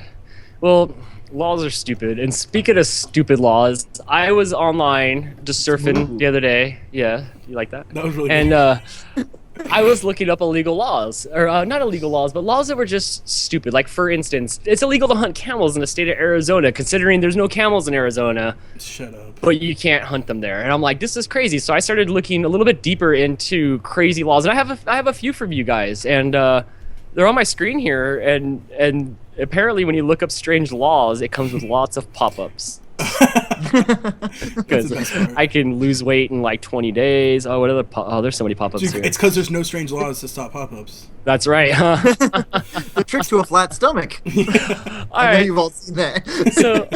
Well, laws are stupid. And speaking of stupid laws, I was online just surfing the other day. Yeah, you like that? That was really and good. I was looking up illegal laws, or not illegal laws, but laws that were just stupid. Like, for instance, it's illegal to hunt camels in the state of Arizona, considering there's no camels in Arizona. Shut up. But you can't hunt them there. And I'm like, this is crazy. So I started looking a little bit deeper into crazy laws, and I have a few for you guys, and they're on my screen here. And apparently, when you look up strange laws, it comes with lots of pop-ups. Because I can lose weight in like 20 days. Oh, what other? There's so many pop-ups here. It's because there's no strange laws to stop pop-ups. That's right. Huh? The trick to a flat stomach. All I know right. you've all seen that. So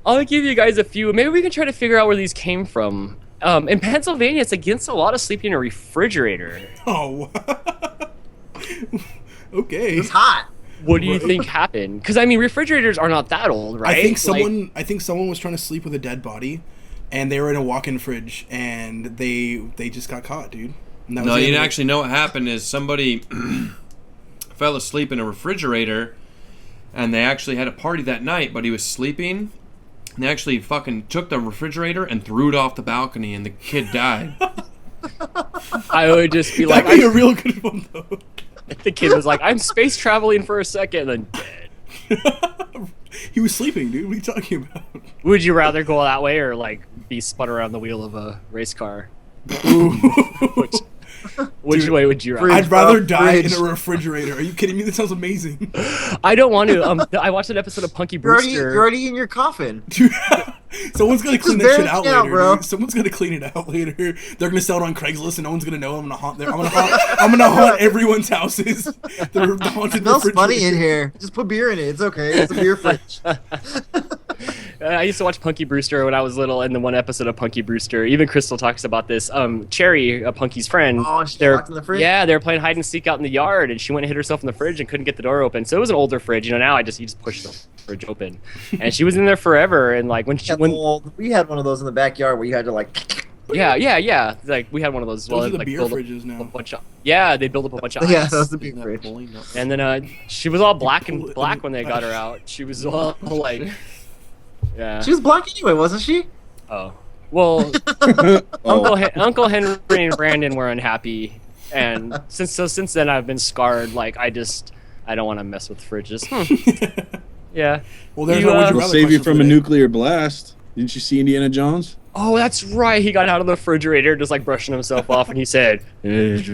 I'll give you guys a few. Maybe we can try to figure out where these came from. In Pennsylvania, it's against a lot of sleeping in a refrigerator. Oh. Okay. It's hot. What do you think happened? Because I mean, refrigerators are not that old, right? I think someone was trying to sleep with a dead body, and they were in a walk-in fridge, and they just got caught, dude. And that was No, the you end of it. actually know what happened is somebody fell asleep in a refrigerator, and they actually had a party that night, but he was sleeping. And they actually fucking took the refrigerator and threw it off the balcony, and the kid died. I would just be like, That'd be a real good one, though. the kid was like, I'm space traveling for a second, and then dead. He was sleeping, dude. What are you talking about? Would you rather go that way or like be spun around the wheel of a race car? Which Dude, way would you rather? I'd rather Fridge. die in a refrigerator. Are you kidding me? That sounds amazing. I don't want to. I watched an episode of Punky You're Brewster. already in your coffin. Dude, someone's gonna clean that bury shit out it out, later, bro. dude. Someone's gonna clean it out later. They're gonna sell it on Craigslist, and no one's gonna know. I'm gonna haunt everyone's houses. The haunted It smells funny refrigerator. in here. Just put beer in it. It's okay. It's a beer fridge. I used to watch Punky Brewster when I was little, and the one episode of Punky Brewster, even Crystal talks about this. Cherry, Punky's friend, Oh, she they're locked in the fridge? yeah, they were playing hide and seek out in the yard, and she went and hit herself in the fridge and couldn't get the door open. So it was an older fridge. You know, now you just push the fridge open, and she was in there forever. And like when We had one of those in the backyard where you had to like. yeah, like we had one of those as well. Those are the like, beer build up fridges now. a bunch of they build up a bunch of ice. Yeah, that was the beer fridge. And then she was all black when they got her out. She was all like, yeah. She was black anyway, wasn't she? Oh. Well, Oh. Uncle Henry and Brandon were unhappy, and since then I've been scarred. Like I don't want to mess with fridges. Yeah. Well, there's You, no would you It'll rather save you question from for a today. nuclear blast. Didn't you see Indiana Jones? Oh, that's right. He got out of the refrigerator, just like brushing himself off, and he said, "That's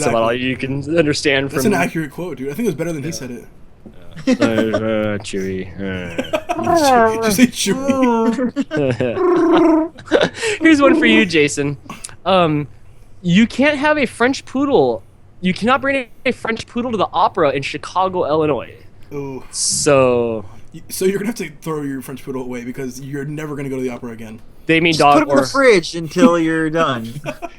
about all you can understand That's from." an accurate quote, dude. I think it was better than he said it. Chewy. Just say chewy. Here's one for you, Jason. You can't have a French poodle. You cannot bring a French poodle to the opera in Chicago, Illinois. Ooh. So So you're gonna have to throw your French poodle away because you're never gonna go to the opera again. they mean Just dog put them in or the fridge until you're done.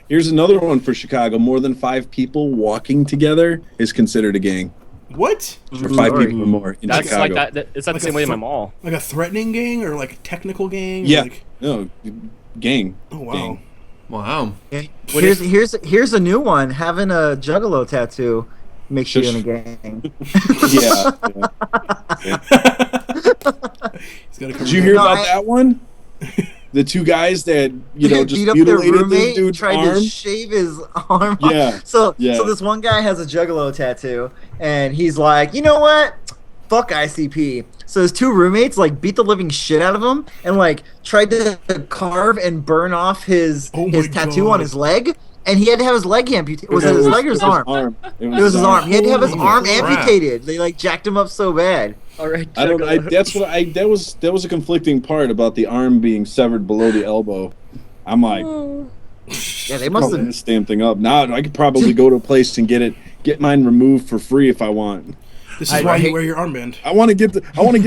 Here's another one for Chicago. More than 5 people walking together is considered a gang. What? Or 5 Sorry. people or more in that's Chicago. like that. It's not Like the same a way in my fr- mall. Like a threatening gang or like a technical gang? Yeah. Like, No, gang. oh wow. Gang. Wow. Here's a new one. Having a juggalo tattoo makes you in a gang. Yeah. He's gotta cover Did you that. hear No, about that one? The 2 guys that, just beat up their mutilated this roommate, dude's tried arm? to shave his arm off. Yeah, So yeah. this one guy has a juggalo tattoo, and he's like, you know what? Fuck ICP. So his 2 roommates like beat the living shit out of him and like tried to carve and burn off his Oh my tattoo God. on his leg, and he had to have his leg amputated. Was it his leg or his arm? It It was his arm. He had to have his Holy arm crap. amputated. They like jacked him up so bad. All right. I don't. That's what I. That was a conflicting part about the arm being severed below the elbow. I'm like, Yeah, they must covering have. this damn thing up. Now I could probably go to a place and get mine removed for free if I want. This is why you wear your armband. I want to get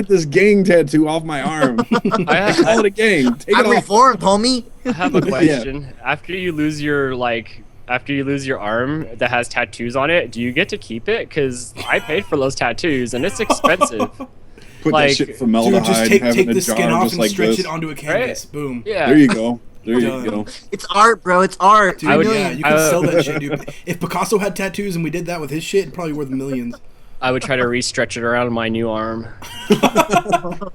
this gang tattoo off my arm. Call it a gang. Take I'm it off. reformed, homie. I have a question. After you lose your arm that has tattoos on it, do you get to keep it? Because I paid for those tattoos and it's expensive. Put like- that shit Dude, formaldehyde. just have it take in a the skin jar off just and like stretch this. it onto a canvas. Boom. Yeah. There you go. There you Done. go. It's art, bro. It's art. Dude, I would- yeah, you can I- sell that shit, dude. If Picasso had tattoos and we did that with his shit, it'd probably worth millions. I would try to re-stretch it around my new arm.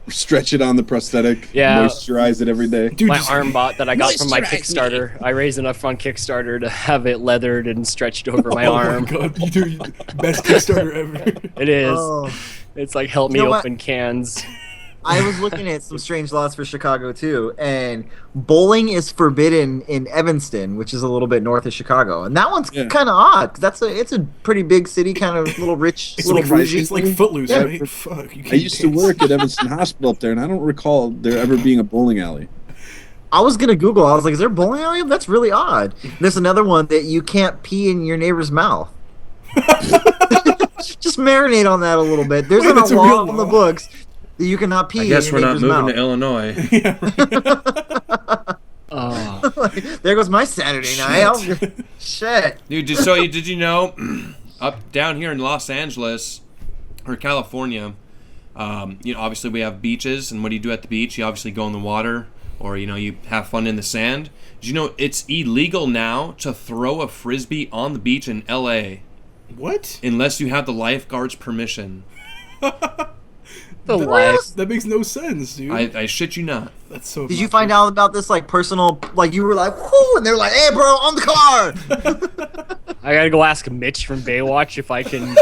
Stretch it on the prosthetic. Yeah. Moisturize it every day. Dude, My just- arm bot that I got from my Moisturize me. Kickstarter. I raised enough on Kickstarter to have it leathered and stretched over my Oh arm. my god, you do best Kickstarter ever. It is. Oh. It's like help me You know what? open cans. I was looking at some strange laws for Chicago too, and bowling is forbidden in Evanston, which is a little bit north of Chicago, and that one's kind of odd because it's a pretty big city, kind of little rich, little bougie. It's like Footloose, right? Fuck, you can't I used to work at Evanston Hospital up there, and I don't recall there ever being a bowling alley. I was gonna Google. I was like, "Is there a bowling alley? That's really odd." There's another one that you can't pee in your neighbor's mouth. Just marinate on that a little bit. There's a law on the books that you cannot pee. I guess in we're your not neighbor's moving mouth. to Illinois. There goes my Saturday night. Shit. Dude, did you know up down here in Los Angeles or California, obviously we have beaches, and what do you do at the beach? You obviously go in the water, or you have fun in the sand. Did you know it's illegal now to throw a frisbee on the beach in LA? What? Unless you have the lifeguard's permission. That makes no sense, dude. I shit you not. That's so. Did you find out about this personal? You were like, whoo, and they're like, hey, bro, on the car. I gotta go ask Mitch from Baywatch if I can.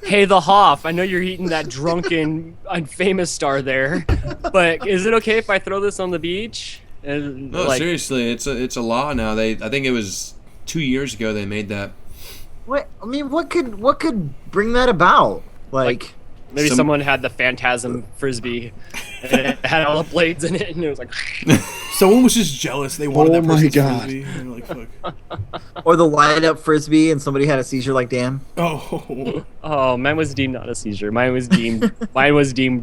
Hey, the Hoff, I know you're eating that drunken, famous star there, but is it okay if I throw this on the beach? And, no, seriously, it's a law now. I think it was 2 years ago they made that. What could bring that about? Maybe someone had the Phantasm frisbee, and it had all the blades in it, and it was like. Someone was just jealous. They wanted that person's frisbee. And they're like, fuck. Or the light up frisbee, and somebody had a seizure like Dan. Oh. Oh, mine was deemed not a seizure. Mine was deemed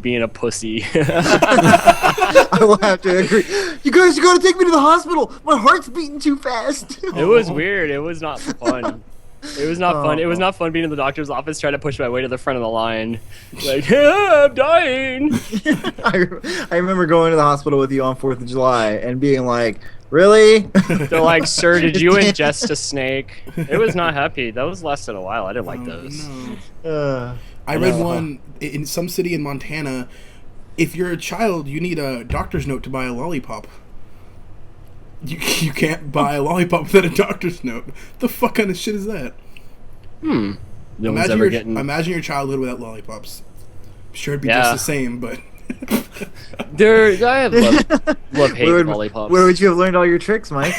being a pussy. I will have to agree. You guys gotta take me to the hospital. My heart's beating too fast. It was weird. It was not fun. It was not fun. It was not fun being in the doctor's office trying to push my way to the front of the line. Like, I'm dying. I remember going to the hospital with you on 4th of July and being like, really? They're like, sir, did you ingest a snake? It was not happy. Those lasted a while. I didn't like those. No. I read one in some city in Montana. If you're a child, you need a doctor's note to buy a lollipop. You can't buy a lollipop without a doctor's note. The fuck kind of shit is that? No imagine your childhood without lollipops. I'm sure it'd be just the same, but I love hate lollipops. Where would you have learned all your tricks, Mike?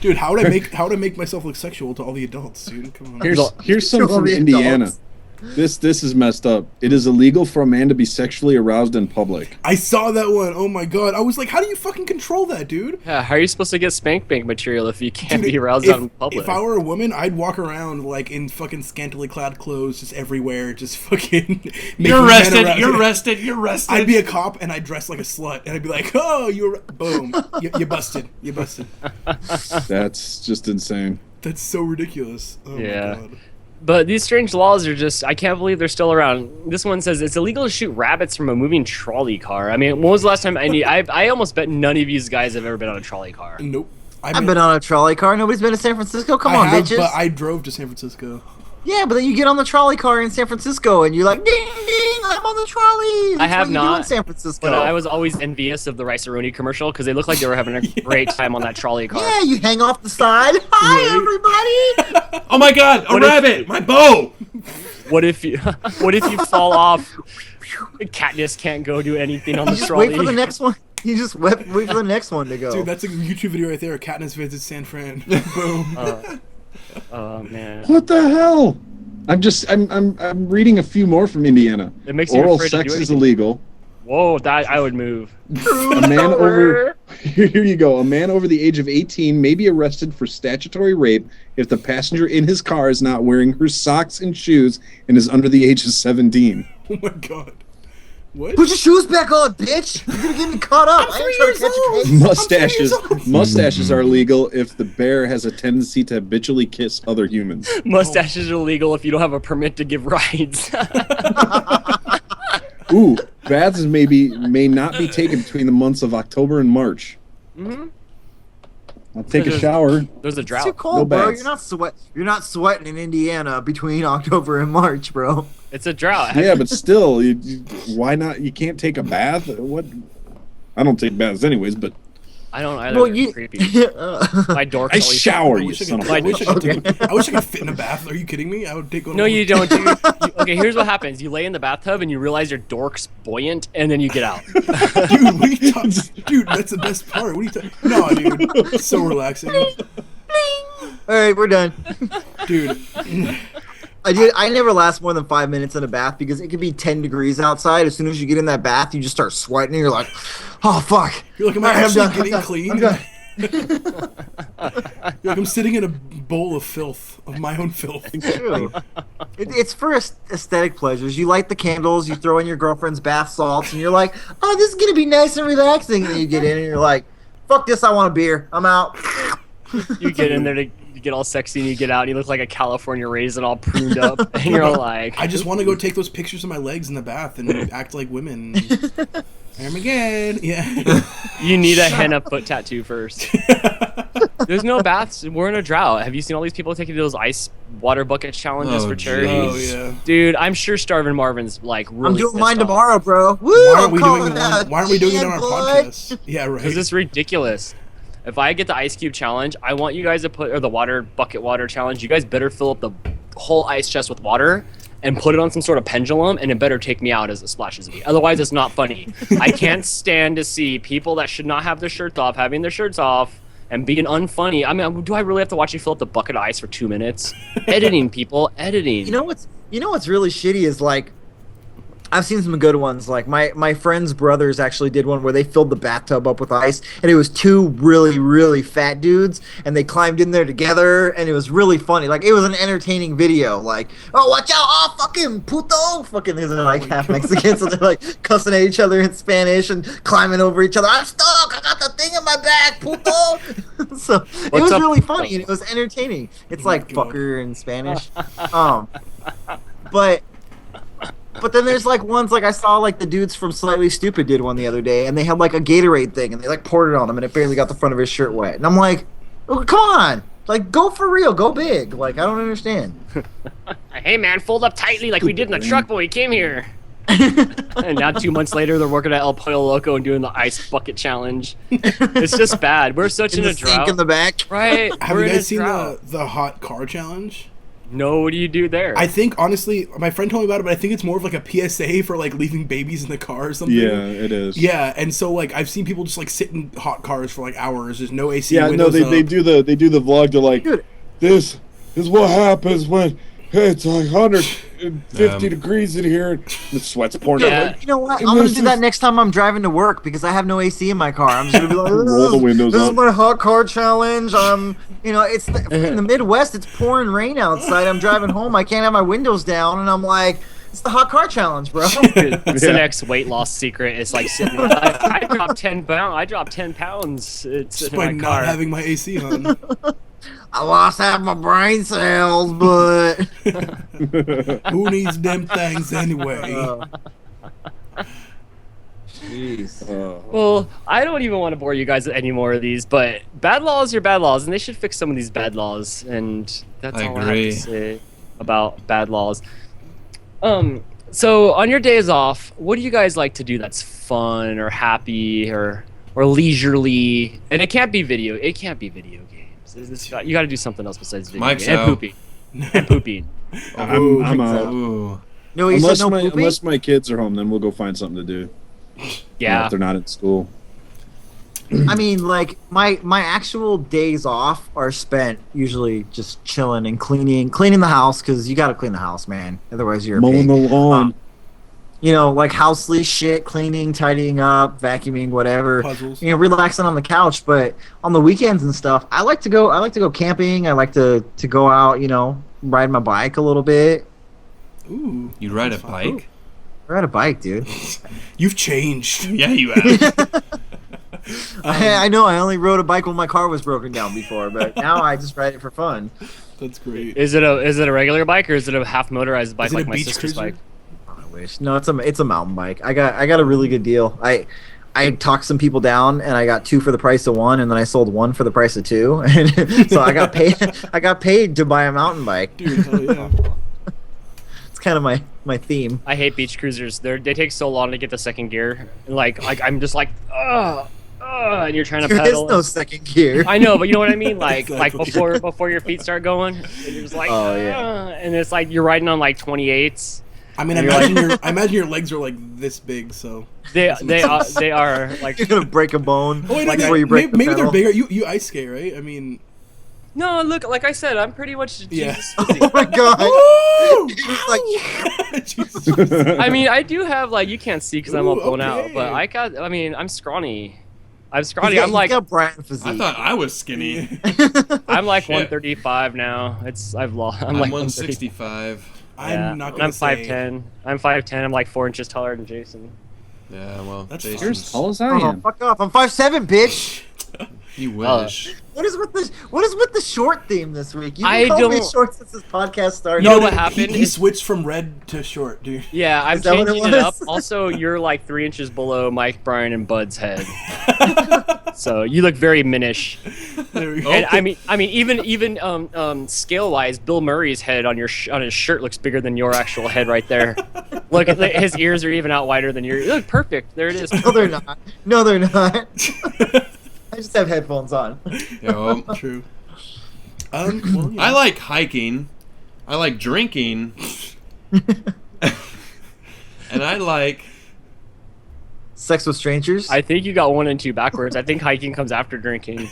Dude, how would I make myself look sexual to all the adults, dude? Come on. Here's some from Indiana. This is messed up. It is illegal for a man to be sexually aroused in public. I saw that one. Oh my god. I was like, how do you fucking control that, dude? Yeah, how are you supposed to get spank bank material if you can't be aroused out in public? If I were a woman, I'd walk around in fucking scantily clad clothes just everywhere, just fucking You're arrested. I'd be a cop and I'd dress like a slut and I'd be like, oh, boom. You busted. That's just insane. That's so ridiculous. Oh my god. But these strange laws are just, I can't believe they're still around. This one says it's illegal to shoot rabbits from a moving trolley car. I mean, when was the last time I almost bet none of you guys have ever been on a trolley car. Nope. I've been on a trolley car. Nobody's been to San Francisco. Come on, bitches. But I drove to San Francisco. Yeah, but then you get on the trolley car in San Francisco and you're like, ding, ding, I'm on the trolley. I have not. In San Francisco. But I was always envious of the Rice-A-Roni commercial because they looked like they were having a great time on that trolley car. Yeah, you hang off the side. Hi, everybody. Oh my god, a rabbit! My bow! What if you fall off? Katniss can't go do anything on the trolley. Wait for the next one. You just wait for the next one to go. Dude, that's a YouTube video right there. Katniss visits San Fran. Boom. Oh man! What the hell? I'm reading a few more from Indiana. It makes you oral afraid to sex do is anything. illegal. Whoa, that I would move. A man over here you go. A man over the age of 18 may be arrested for statutory rape if the passenger in his car is not wearing her socks and shoes and is under the age of 17. Oh my god. What? Put your shoes back on, bitch! You're gonna get me caught up. I ain't trying to catch your case. Mustaches are illegal if the bear has a tendency to habitually kiss other humans. Mustaches are illegal if you don't have a permit to give rides. Ooh, baths may not be taken between the months of October and March. Mm-hmm. I'll take a shower. There's a drought. It's too cold, No bro. baths. You're not sweating in Indiana between October and March, bro. It's a drought. Yeah, but still, why not? You can't take a bath? What? I don't take baths anyways, but I don't either. Well, They're creepy. My dorks I always- shower I you, wish I son could, of I a wish I bitch. could I wish I could fit in a bath. Are you kidding me? I would take one. No, you don't, dude. Okay, here's what happens. You lay in the bathtub and you realize your dork's buoyant, and then you get out. Dude, what are you talking? Dude, that's the best part. What are you talking? No, dude, it's so relaxing. All right, we're done. Dude, I never last more than 5 minutes in a bath because it could be 10 degrees outside. As soon as you get in that bath, you just start sweating and you're like, oh, fuck. you're like, am I All right, I'm actually done, getting I'm done, clean? I'm done. You're like, I'm sitting in a bowl of filth, of my own filth. True. It's for aesthetic pleasures. You light the candles, you throw in your girlfriend's bath salts, and you're like, oh, this is going to be nice and relaxing. And you get in and you're like, fuck this, I want a beer. I'm out. You get in there to get all sexy, and you get out, and you look like a California raisin all pruned up, and you're like, I just want to go take those pictures of my legs in the bath and act like women. Armageddon. Yeah. you need a henna foot tattoo first. There's no baths. We're in a drought. Have you seen all these people taking those ice water bucket challenges Oh, for charity? Oh yeah. Dude, I'm sure Starvin' Marvin's like really I'm doing pissed mine off. tomorrow, bro. Woo, Why aren't I'm we calling doing it? that. Why aren't we doing it on Yeah, our boy. podcast? Yeah, right. Because it's ridiculous. If I get the ice cube challenge, I want you guys to put, or the water bucket water challenge, you guys better fill up the whole ice chest with water and put it on some sort of pendulum, and it better take me out as it splashes me. Otherwise, it's not funny. I can't stand to see people that should not have their shirts off having their shirts off and being unfunny. I mean, do I really have to watch you fill up the bucket of ice for 2 minutes? Editing, people, editing. You know what's really shitty is like I've seen some good ones. Like my friend's brothers actually did one where they filled the bathtub up with ice, and it was two really, really fat dudes, and they climbed in there together, and it was really funny. Like, it was an entertaining video. Like, oh, watch out, oh, fucking puto, fucking, they're like half Mexican, so they're like cussing at each other in Spanish and climbing over each other. I'm stuck, I got the thing in my back, puto. So it was really funny, and it was entertaining. It's like fucker in Spanish. But then there's like ones like I saw like the dudes from Slightly Stupid did one the other day, and they had like a Gatorade thing, and they like poured it on him, and it barely got the front of his shirt wet. And I'm like, oh, come on, like go for real, go big. Like, I don't understand. Hey man, fold up tightly like we did in the truck when we came here. And now 2 months later, they're working at El Pollo Loco and doing the ice bucket challenge. It's just bad. We're such in a Sink drought. in the back. Right? Have We're you in a guys seen drought. the hot car challenge? No, what do you do there? I think honestly, my friend told me about it, but I think it's more of like a PSA for like leaving babies in the car or something. Yeah, it is. Yeah, and so like I've seen people just like sit in hot cars for like hours. There's no AC. Yeah, no, windows they up. do the vlog. They're like, Dude. this is what happens when it's like 150 degrees in here and the sweat's pouring Yeah. out. You know what? And I'm gonna this do that is- next time I'm driving to work because I have no AC in my car. I'm just gonna be like, Roll the windows this is up. my hot car challenge. You know, it's in the Midwest. It's pouring rain outside. I'm driving home. I can't have my windows down, and I'm like, it's the hot car challenge, bro. It's the Yeah. next weight loss secret. It's like sitting. I dropped 10 pounds. I dropped 10 pounds. It's just in by my not car. having my AC on. I lost half my brain cells, but Who needs them things anyway? jeez. Well, I don't even want to bore you guys with any more of these, but bad laws are bad laws, and they should fix some of these bad laws. And that's I all I have agree. to say about bad laws. So on your days off, what do you guys like to do that's fun or happy or leisurely? And it can't be video. It can't be video games. You got to do something else besides video Mike's games. And out. pooping. And pooping. I'm out. Ooh. No, you Unless said no my pooping? unless my kids are home, then we'll go find something to do. Yeah. If they're not at school. I mean, like my actual days off are spent usually just chilling and cleaning the house because you got to clean the house, man. Otherwise, you're a Mowing pig. the lawn. You know, like housely shit, cleaning, tidying up, vacuuming, whatever. Puzzles. You know, relaxing on the couch. But on the weekends and stuff, I like to go camping. I like to go out, you know, ride my bike a little bit. Ooh, You ride a bike? Ride a bike, dude. you've changed. Yeah, you have. I know. I only rode a bike when my car was broken down before, but now I just ride it for fun. That's great. Is it a regular bike or is it a half motorized bike Is it like a my beach sister's cruiser? bike? I wish. No, it's a mountain bike. I got a really good deal. I talked some people down, and I got two for the price of one, and then I sold one for the price of two, and so I got paid. I got paid to buy a mountain bike. Dude, hell yeah. It's kind of my theme. I hate beach cruisers. They take so long to get the second gear. Like I'm just like, oh, and you're trying to There is pedal. no second gear. I know, but you know what I mean? Like Exactly. before your feet start going, and you're just like, Oh, yeah. and it's like you're riding on like 28s. I mean, I imagine your legs are like this big, so. They are like. You're gonna break a bone Oh wait, like no, before you break the maybe they're pedal. bigger. You ice skate, right? I mean, No, look, like I said, I'm pretty much Yeah. Jesus. Oh my god! Woo! He's like, Jesus. I mean, I do have like you can't see because I'm all Ooh, blown okay. out, but I mean, I'm scrawny. I'm he's scrawny. got, I'm like he's got Brian physique. I thought I was skinny. I'm like Shit. 135 now. I've lost. I'm I'm like 165. I'm not gonna I'm say. 5'10". I'm 5'10". I'm like 4 inches taller than Jason. Yeah, well, That's Jason's- You're as tall as I Oh, am. fuck off! I'm 5'7", bitch. You wish. What is with the short theme this week? You've I been calling me don't- short since this podcast started. You know No, what he- happened He is- switched from red to short, dude. Yeah, I'm Is that what it changing it up. was? Also, you're like 3 inches below Mike, Brian, and Bud's head, so you look very minish. There we go. And I mean, even scale wise, Bill Murray's head on on his shirt looks bigger than your actual head right there. Look, his ears are even out wider than yours. You look perfect. There it is. No, they're not. No, they're not. I just have headphones on. Yeah, well, True. Well, yeah. I like hiking. I like drinking. And I like. Sex with strangers. I think you got 1 and 2 backwards. I think hiking comes after drinking.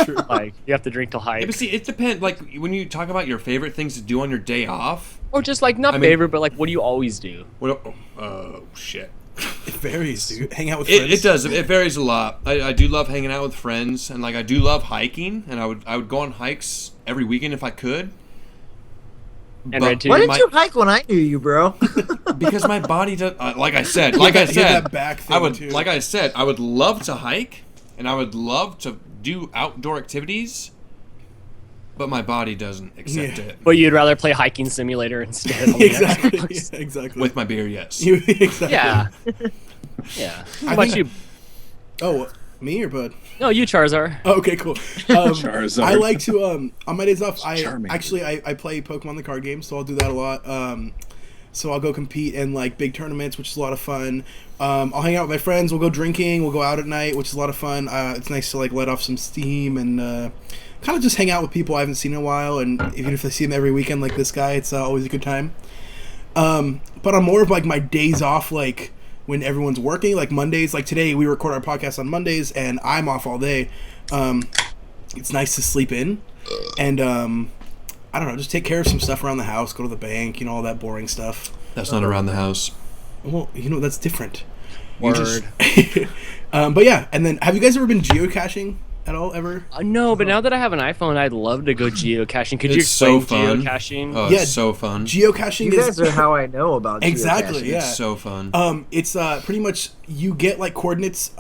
True. Like you have to drink to Yeah, hike, but see, it depends. Like when you talk about your favorite things to do on your day off. or just like not I mean- favorite, but like what do you always do? What? Oh shit. It varies, dude. Hang out with It friends. does. It varies a lot. I do love hanging out with friends, and like I do love hiking, and I would go on hikes every weekend if I could. And But red too. Why didn't my- you hike when I knew you, bro? Because my body does. Like I said, He had that back thing, I would. too. Like I said, I would love to hike, and I would love to do outdoor activities, but my body doesn't accept Yeah. it. But you'd rather play hiking simulator instead. on the Exactly. Xbox. Yeah, exactly. With my beer, yes. Exactly. Yeah. Yeah. I How about think- you? Oh, me or Bud? No, you Charizard. Oh, okay, cool. Charizard. I like to on my days off. I Charmander. I play Pokemon the card game, so I'll do that a lot. So I'll go compete in like big tournaments, which is a lot of fun. I'll hang out with my friends. We'll go drinking. We'll go out at night, which is a lot of fun. It's nice to like let off some steam and kind of just hang out with people I haven't seen in a while. And even if I see them every weekend, like this guy, it's always a good time. But on more of like my days off, like when everyone's working, like Mondays, like today we record our podcast on Mondays and I'm off all day. It's nice to sleep in and I don't know, just take care of some stuff around the house, go to the bank, all that boring stuff. That's not around the house. Well, that's different. You just- But yeah, and then have you guys ever been geocaching at all ever? No, but now that I have an iPhone, I'd love to go geocaching. Could you It's so explain fun. geocaching? Oh, Yeah. it's so fun. Geocaching You is guys are how I know about exactly, geocaching. yeah. It's so fun. It's pretty much you get like coordinates.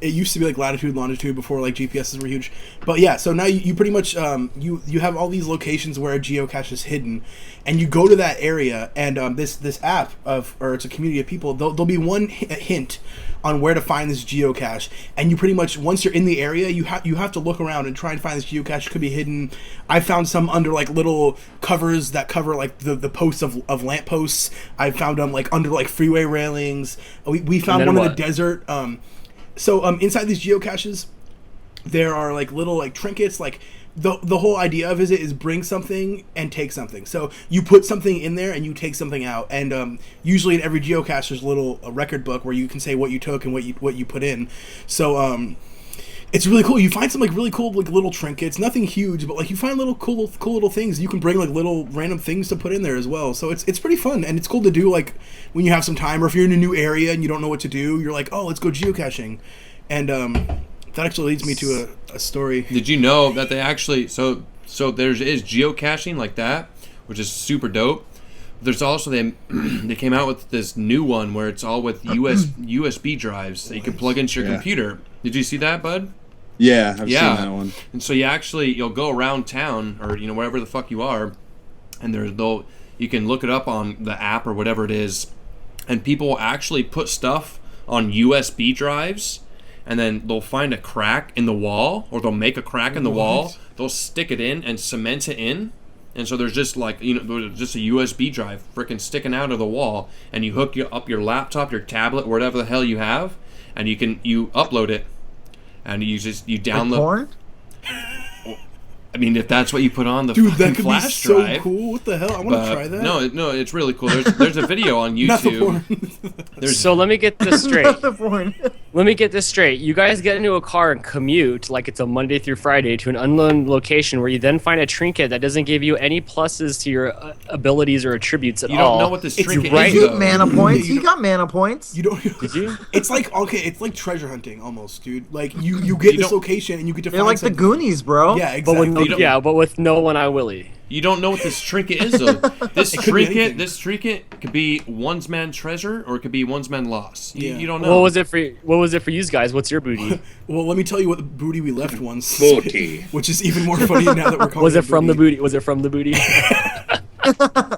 It used to be like latitude, longitude before like GPSs were huge, but yeah. So now you pretty much you have all these locations where a geocache is hidden, and you go to that area. And this app it's a community of people. There'll be one hint on where to find this geocache, and you pretty much once you're in the area, you have to look around and try and find this geocache. It could be hidden. I found some under like little covers that cover like the posts of lampposts. I found them like under like freeway railings. We found then one in what? the desert. So inside these geocaches, there are like little like trinkets. Like the whole idea of it is bring something and take something. So you put something in there and you take something out. And usually in every geocache there's a record book where you can say what you took and what you put in. So it's really cool. You find some like really cool like little trinkets. Nothing huge, but like you find little cool little things. You can bring like little random things to put in there as well. So it's pretty fun and it's cool to do like when you have some time or if you're in a new area and you don't know what to do. You're like, oh, let's go geocaching, and that actually leads me to a story. Did you know that they actually so there is geocaching like that, which is super dope. There's also they came out with this new one where it's all with USB drives that you can plug into your computer. Did you see that, bud? Yeah, I've seen that one. And so you'll go around town or wherever the fuck you are, and you can look it up on the app or whatever it is, and people will actually put stuff on USB drives, and then they'll find a crack in the wall, or they'll make a crack in the wall. They'll stick it in and cement it in, and so there's just like there's just a USB drive freaking sticking out of the wall, and you hook up your laptop, your tablet, whatever the hell you have, and you upload it. and you Like download. porn? I mean, if that's what you put on the Dude, fucking that could be flash so drive. cool. What the hell? I want to try that. No, it's really cool. There's a video on Not the YouTube. porn. So let me get this straight. Not the porn. Let me get this straight. You guys get into a car and commute like it's a Monday through Friday to an unknown location where you then find a trinket that doesn't give you any pluses to your abilities or attributes at You all. don't know what this It's trinket right- is, You though. get mana points. You got mana points. You don't. Did you? It's like it's like treasure hunting almost, dude. Like you get You this don't- location and you get to They're find like the something. Goonies, bro. Yeah, But exactly. with but with no one I Willie. You don't know what this trinket is, though. This It could be anything. trinket could be one's man treasure or it could be one's man loss. Yeah. You don't know. What was it for you guys? What's your booty? Well, let me tell you what the booty we left once. Booty. Which is even more funny now that we're calling Was it from the booty? Was it from the booty?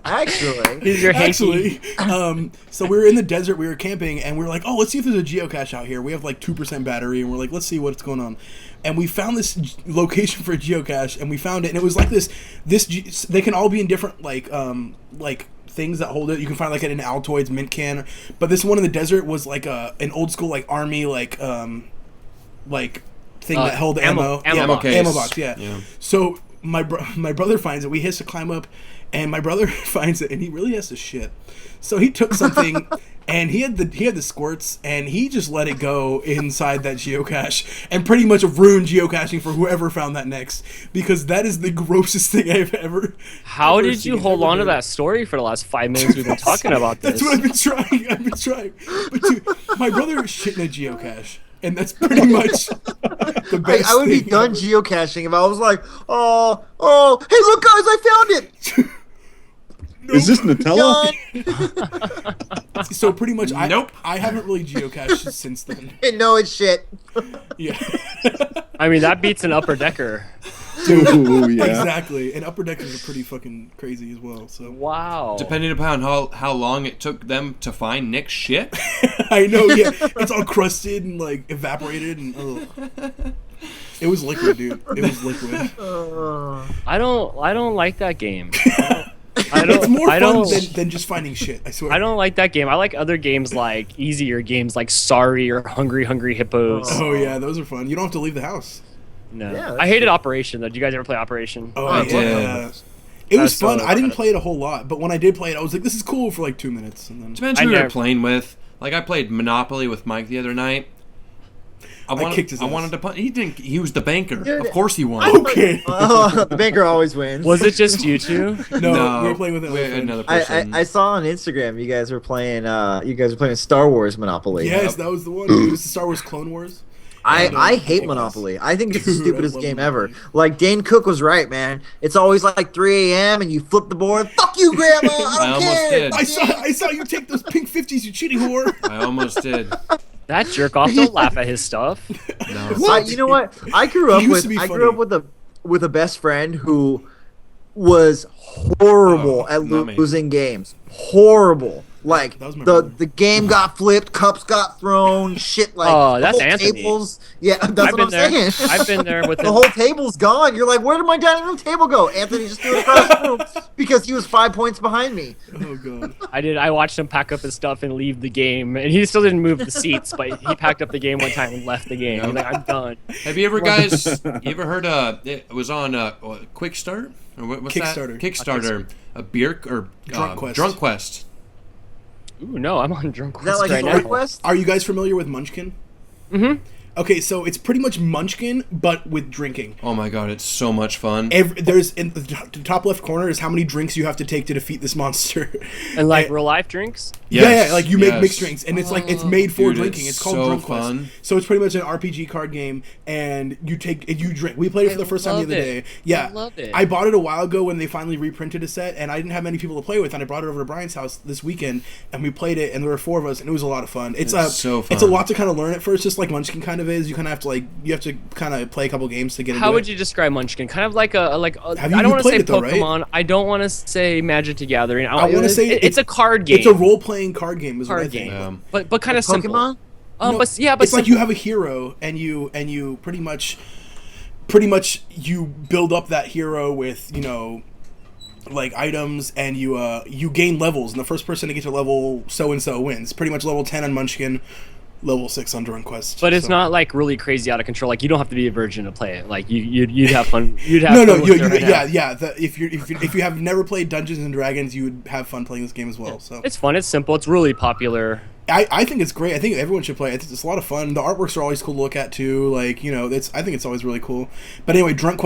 Actually. Here's your hanky. Actually, so we were in the desert, we were camping, and we were like, oh, let's see if there's a geocache out here. We have like 2% battery, and we're like, let's see what's going on. And we found this location for a geocache, and we found it, and it was like they can all be in different, like things that hold it. You can find like an Altoids mint can, but this one in the desert was like an old school like army like thing that held ammo. ammo box. Ammo box, yeah. Yeah. So my brother finds it. We has to climb up, and my brother finds it, and he really has to shit. So he took something, and he had the squirts, and he just let it go inside that geocache, and pretty much ruined geocaching for whoever found that next, because that is the grossest thing I've ever. How ever did you seen, hold ever on to heard. that story for the last 5 minutes we've been talking about this? That's what I've been trying. But dude, my brother shit in a geocache, and that's pretty much the best I would be thing done ever. geocaching if I was like, oh, hey, look, guys, I found it. Is this Nutella? Done. So pretty much, Nope. I haven't really geocached since then. No, it's shit. Yeah, I mean, that beats an upper decker. Ooh, yeah. exactly. And upper deckers are pretty fucking crazy as well. So Wow. Depending upon how long it took them to find Nick's shit. I know, yeah, it's all crusted and like evaporated, and it was liquid, dude. It was liquid. I don't like that game. I don't. It's more I fun don't. than just finding shit. I swear. I don't like that game. I like other games like easier games like Sorry or Hungry Hippos. Oh yeah, those are fun. You don't have to leave the house. No, Yeah, that's I hated Operation though. Did you guys ever play Operation? Oh I yeah. did. It was That's so fun. I didn't bad. play it a whole lot, but when I did play it, I was like, "This is cool" for like 2 minutes, and then Depends I who you're never- playing with. Like I played Monopoly with Mike the other night. kicked his I ass. wanted to punch. He didn't. He was the banker. Dude. Of course he won. okay. The banker always wins. Was it just you two? No, we were playing with another I, person. I saw on Instagram you guys were playing Star Wars Monopoly. Yes, that was the one. It was the Star Wars Clone Wars. I hate Yes. Monopoly. I think it's the Dude, I stupidest love game Monopoly. ever. Like Dane Cook was right, man. It's always like 3 a.m. and you flip the board. Fuck you, Grandma. I I don't almost care. did. I saw you take those pink 50s, you cheating whore. I almost did. That jerk off! Don't laugh at his stuff. No. You know what? I grew up He used with to be I grew up funny. with a best friend who was horrible Oh, at not me. losing games. Horrible. Like That was my the brother. the game got flipped, cups got thrown, shit like Oh, the that's whole Anthony. tables. Yeah, that's I've what been I'm there. saying. I've been there with The him. whole table's gone. You're like, where did my dining room table go? Anthony just threw it across the room because he was 5 points behind me. Oh god. I watched him pack up his stuff and leave the game, and he still didn't move the seats, but he packed up the game one time and left the game. He's like, I'm done. Have you ever guys? You ever heard? It was on Quick Start or what's Kickstarter. that? Kickstarter. A beer or Drunk Quest. Drunk Quest. Ooh, no, I'm on drunk Is that quest like right a now. request? Are you guys familiar with Munchkin? Mm-hmm. Okay, so it's pretty much Munchkin, but with drinking. Oh my god, it's so much fun. There's in the top left corner is how many drinks you have to take to defeat this monster. And like And- real life drinks. Yeah, like you make yes. mixed drinks, and it's like it's made for Dude, drinking. it's It's called so Drunk fun. Quest. So it's pretty much an RPG card game, and you drink. We played it for the first time the love other it. day. Yeah, I love it. I bought it a while ago when they finally reprinted a set, and I didn't have many people to play with, and I brought it over to Brian's house this weekend, and we played it, and there were 4 of us, and it was a lot of fun. It's so fun. It's a lot to kind of learn at first, just like Munchkin kind of is. You kind of have to kind of play a couple games to get into How it. would you describe Munchkin? Kind of like a Have you I don't want to played say it though, right? Pokemon. I don't want to say Magic the Gathering. I want to say it's a card game. It's a role-playing card game. Is what I Card think. game. But kind of simple. Pokemon? No, But yeah, but it's like simple. you have a hero, and you pretty much you build up that hero with like items, and you gain levels, and the first person to get to level so and so wins. Pretty much level 10 on Munchkin, level 6 on Drunk Quest. But it's so. not like really crazy out of control. Like you don't have to be a virgin to play it. Like you'd have fun. You'd have No, fun with it right now. yeah. If you have never played Dungeons and Dragons, you would have fun playing this game as well. So It's fun. It's simple. It's really popular. I think it's great. I think everyone should play it. It's a lot of fun. The artworks are always cool to look at too. Like, you know, I think it's always really cool. But anyway, Drunk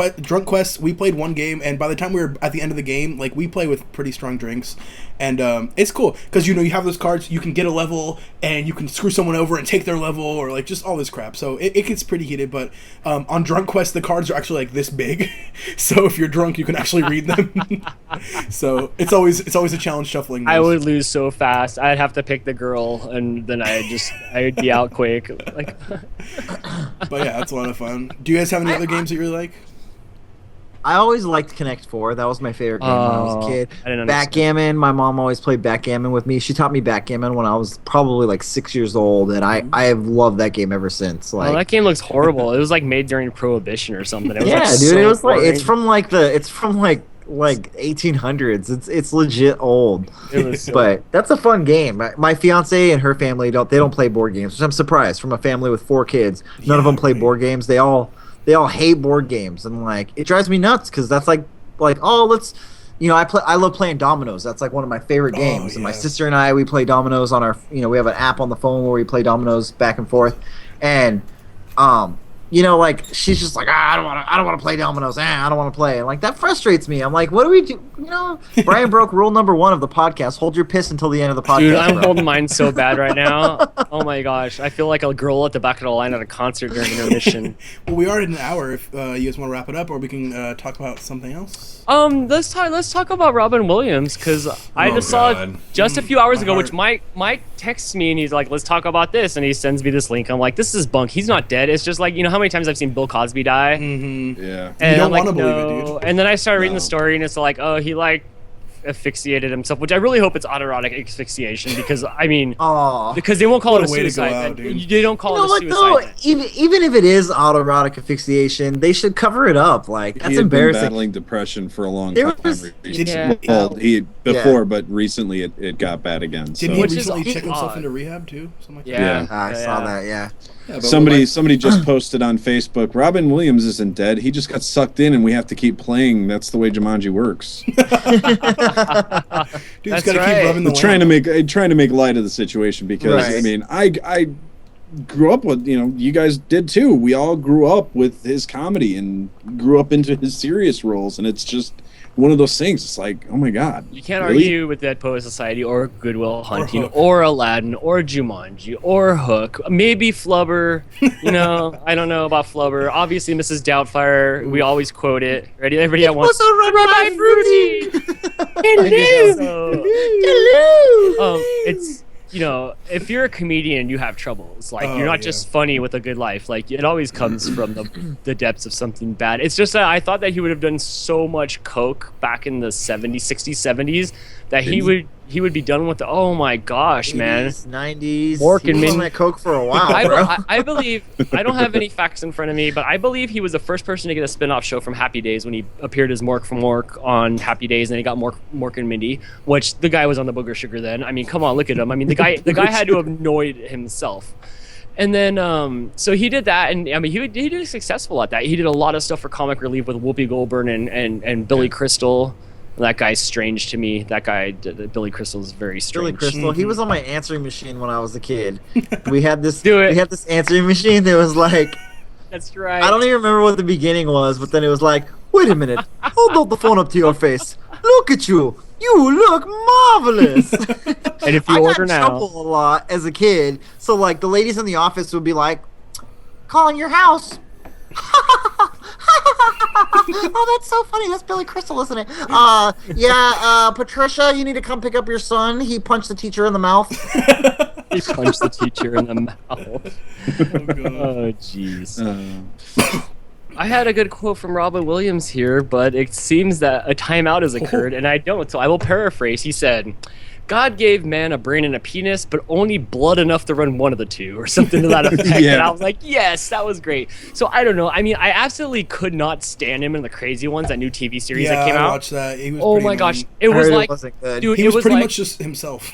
Quest, we played one game, and by the time we were at the end of the game, like, we play with pretty strong drinks, and it's cool because, you know, you have those cards, you can get a level, and you can screw someone over and take their level, or like just all this crap. So it gets pretty heated. But on Drunk Quest, the cards are actually like this big, so if you're drunk, you can actually read them. So it's always a challenge shuffling those. I would lose so fast. I'd have to pick the girl, and then I'd be out quick. Like, but yeah, that's a lot of fun. Do you guys have any other games that you really like? I always liked Connect 4. That was my favorite game when I was a kid. I didn't understand. Backgammon. My mom always played backgammon with me. She taught me backgammon when I was probably like 6 years old, and I have loved that game ever since. Like, oh, that game looks horrible. It was like made during Prohibition or something. It was, yeah, like, dude. so It was like boring. it's from like 1800s. It's legit old. It was so But that's a fun game. My fiance and her family don't play board games, which I'm surprised. From a family with 4 kids, none of them play board games. They all hate board games, and like it drives me nuts because that's like oh, let's, you know, I love playing dominoes. That's like one of my favorite games. And my sister and we play dominoes on our, you know, we have an app on the phone where we play dominoes back and forth, and you know, like, she's just like, I don't want to play dominoes. I don't want to play. And like, that frustrates me. I'm like, what do we do? You know, Brian broke rule number 1 of the podcast: hold your piss until the end of the podcast. Dude, I'm bro. holding mine so bad right now. Oh my gosh, I feel like a girl at the back of the line at a concert during intermission. Well, we are at an hour. If you guys want to wrap it up, or we can talk about something else. Let's talk about Robin Williams, because I just saw it just a few hours ago, which Mike texts me and he's like, let's talk about this, and he sends me this link. I'm like, this is bunk. He's not dead. It's just like, you know how many times I've seen Bill Cosby die? Mm-hmm. Yeah. And You don't I'm like, want to believe it, dude. And then I started reading the story, and it's like, oh, he like asphyxiated himself, which I really hope it's autoerotic asphyxiation, because I mean, Aw. because they won't call it a What a way to go suicide. out, dude. They don't call You know it a what suicide. though? Even if it is autoerotic asphyxiation, they should cover it up. Like, that's He had been embarrassing. battling depression for a long There time. was- Yeah. Well, but recently it got bad again. Did So. he Which is recently check himself odd. into rehab too? Something like Yeah. I saw that. Yeah. Yeah, but Somebody just posted on Facebook, Robin Williams isn't dead. He just got sucked in, and we have to keep playing. That's the way Jumanji works. Dude's That's got to right. keep rubbing the We're trying lamp. to make light of the situation because Right. I mean I grew up with, you know, you guys did too. We all grew up with his comedy and grew up into his serious roles, and it's just one of those things. It's like, oh my god, You can't really? argue with Dead Poet Society or Goodwill Hunting Hook. or Aladdin or Jumanji or Hook. Maybe Flubber. You know, I don't know about Flubber. Obviously, Mrs. Doubtfire. We always quote it. Ready? Everybody at once. Run Fruity. Hello. It's, you know, if you're a comedian, you have troubles. Like, Oh, you're not yeah. just funny with a good life. Like, it always comes from the depths of something bad. It's just that I thought that he would have done so much coke back in the 70s, 60s, 70s that he would be done with the, oh my gosh, man. 90s. Mork He and was on Min- that coke for a while, I, bro. I believe, I don't have any facts in front of me, but I believe he was the first person to get a spin-off show from Happy Days when he appeared as Mork from Mork on Happy Days, and then he got Mork and Mindy, which the guy was on the booger sugar then. I mean, come on, look at him. I mean, the guy had to have annoyed himself. And then, so he did that, and I mean, he did successful at that. He did a lot of stuff for Comic Relief with Whoopi Goldberg and Billy Crystal. That guy's strange to me. That guy, Billy Crystal, is very Billy strange. Crystal, he was on my answering machine when I was a kid. We had this Do it. We had this answering machine that was like, That's right. I don't even remember what the beginning was, but then it was like, wait a minute, hold the phone up to your face. Look at you. You look marvelous. And if you I order got in now, trouble a lot as a kid. So like the ladies in the office would be like, calling your house. Oh, that's so funny. That's Billy Crystal, isn't it? Patricia, you need to come pick up your son. He punched the teacher in the mouth. he punched the teacher in the mouth. Oh, Oh, jeez. I had a good quote from Robin Williams here, but it seems that a timeout has occurred, and I don't, so I will paraphrase. He said, God gave man a brain and a penis, but only blood enough to run one of the two, or something to that effect. Yeah. And I was like, yes, that was great. So I don't know. I mean, I absolutely could not stand him in The Crazy Ones, that new TV series yeah, that came I out. watched that. He was Oh pretty my gosh. annoying. It I was heard like, wasn't good. dude, He it was was pretty like, much just himself.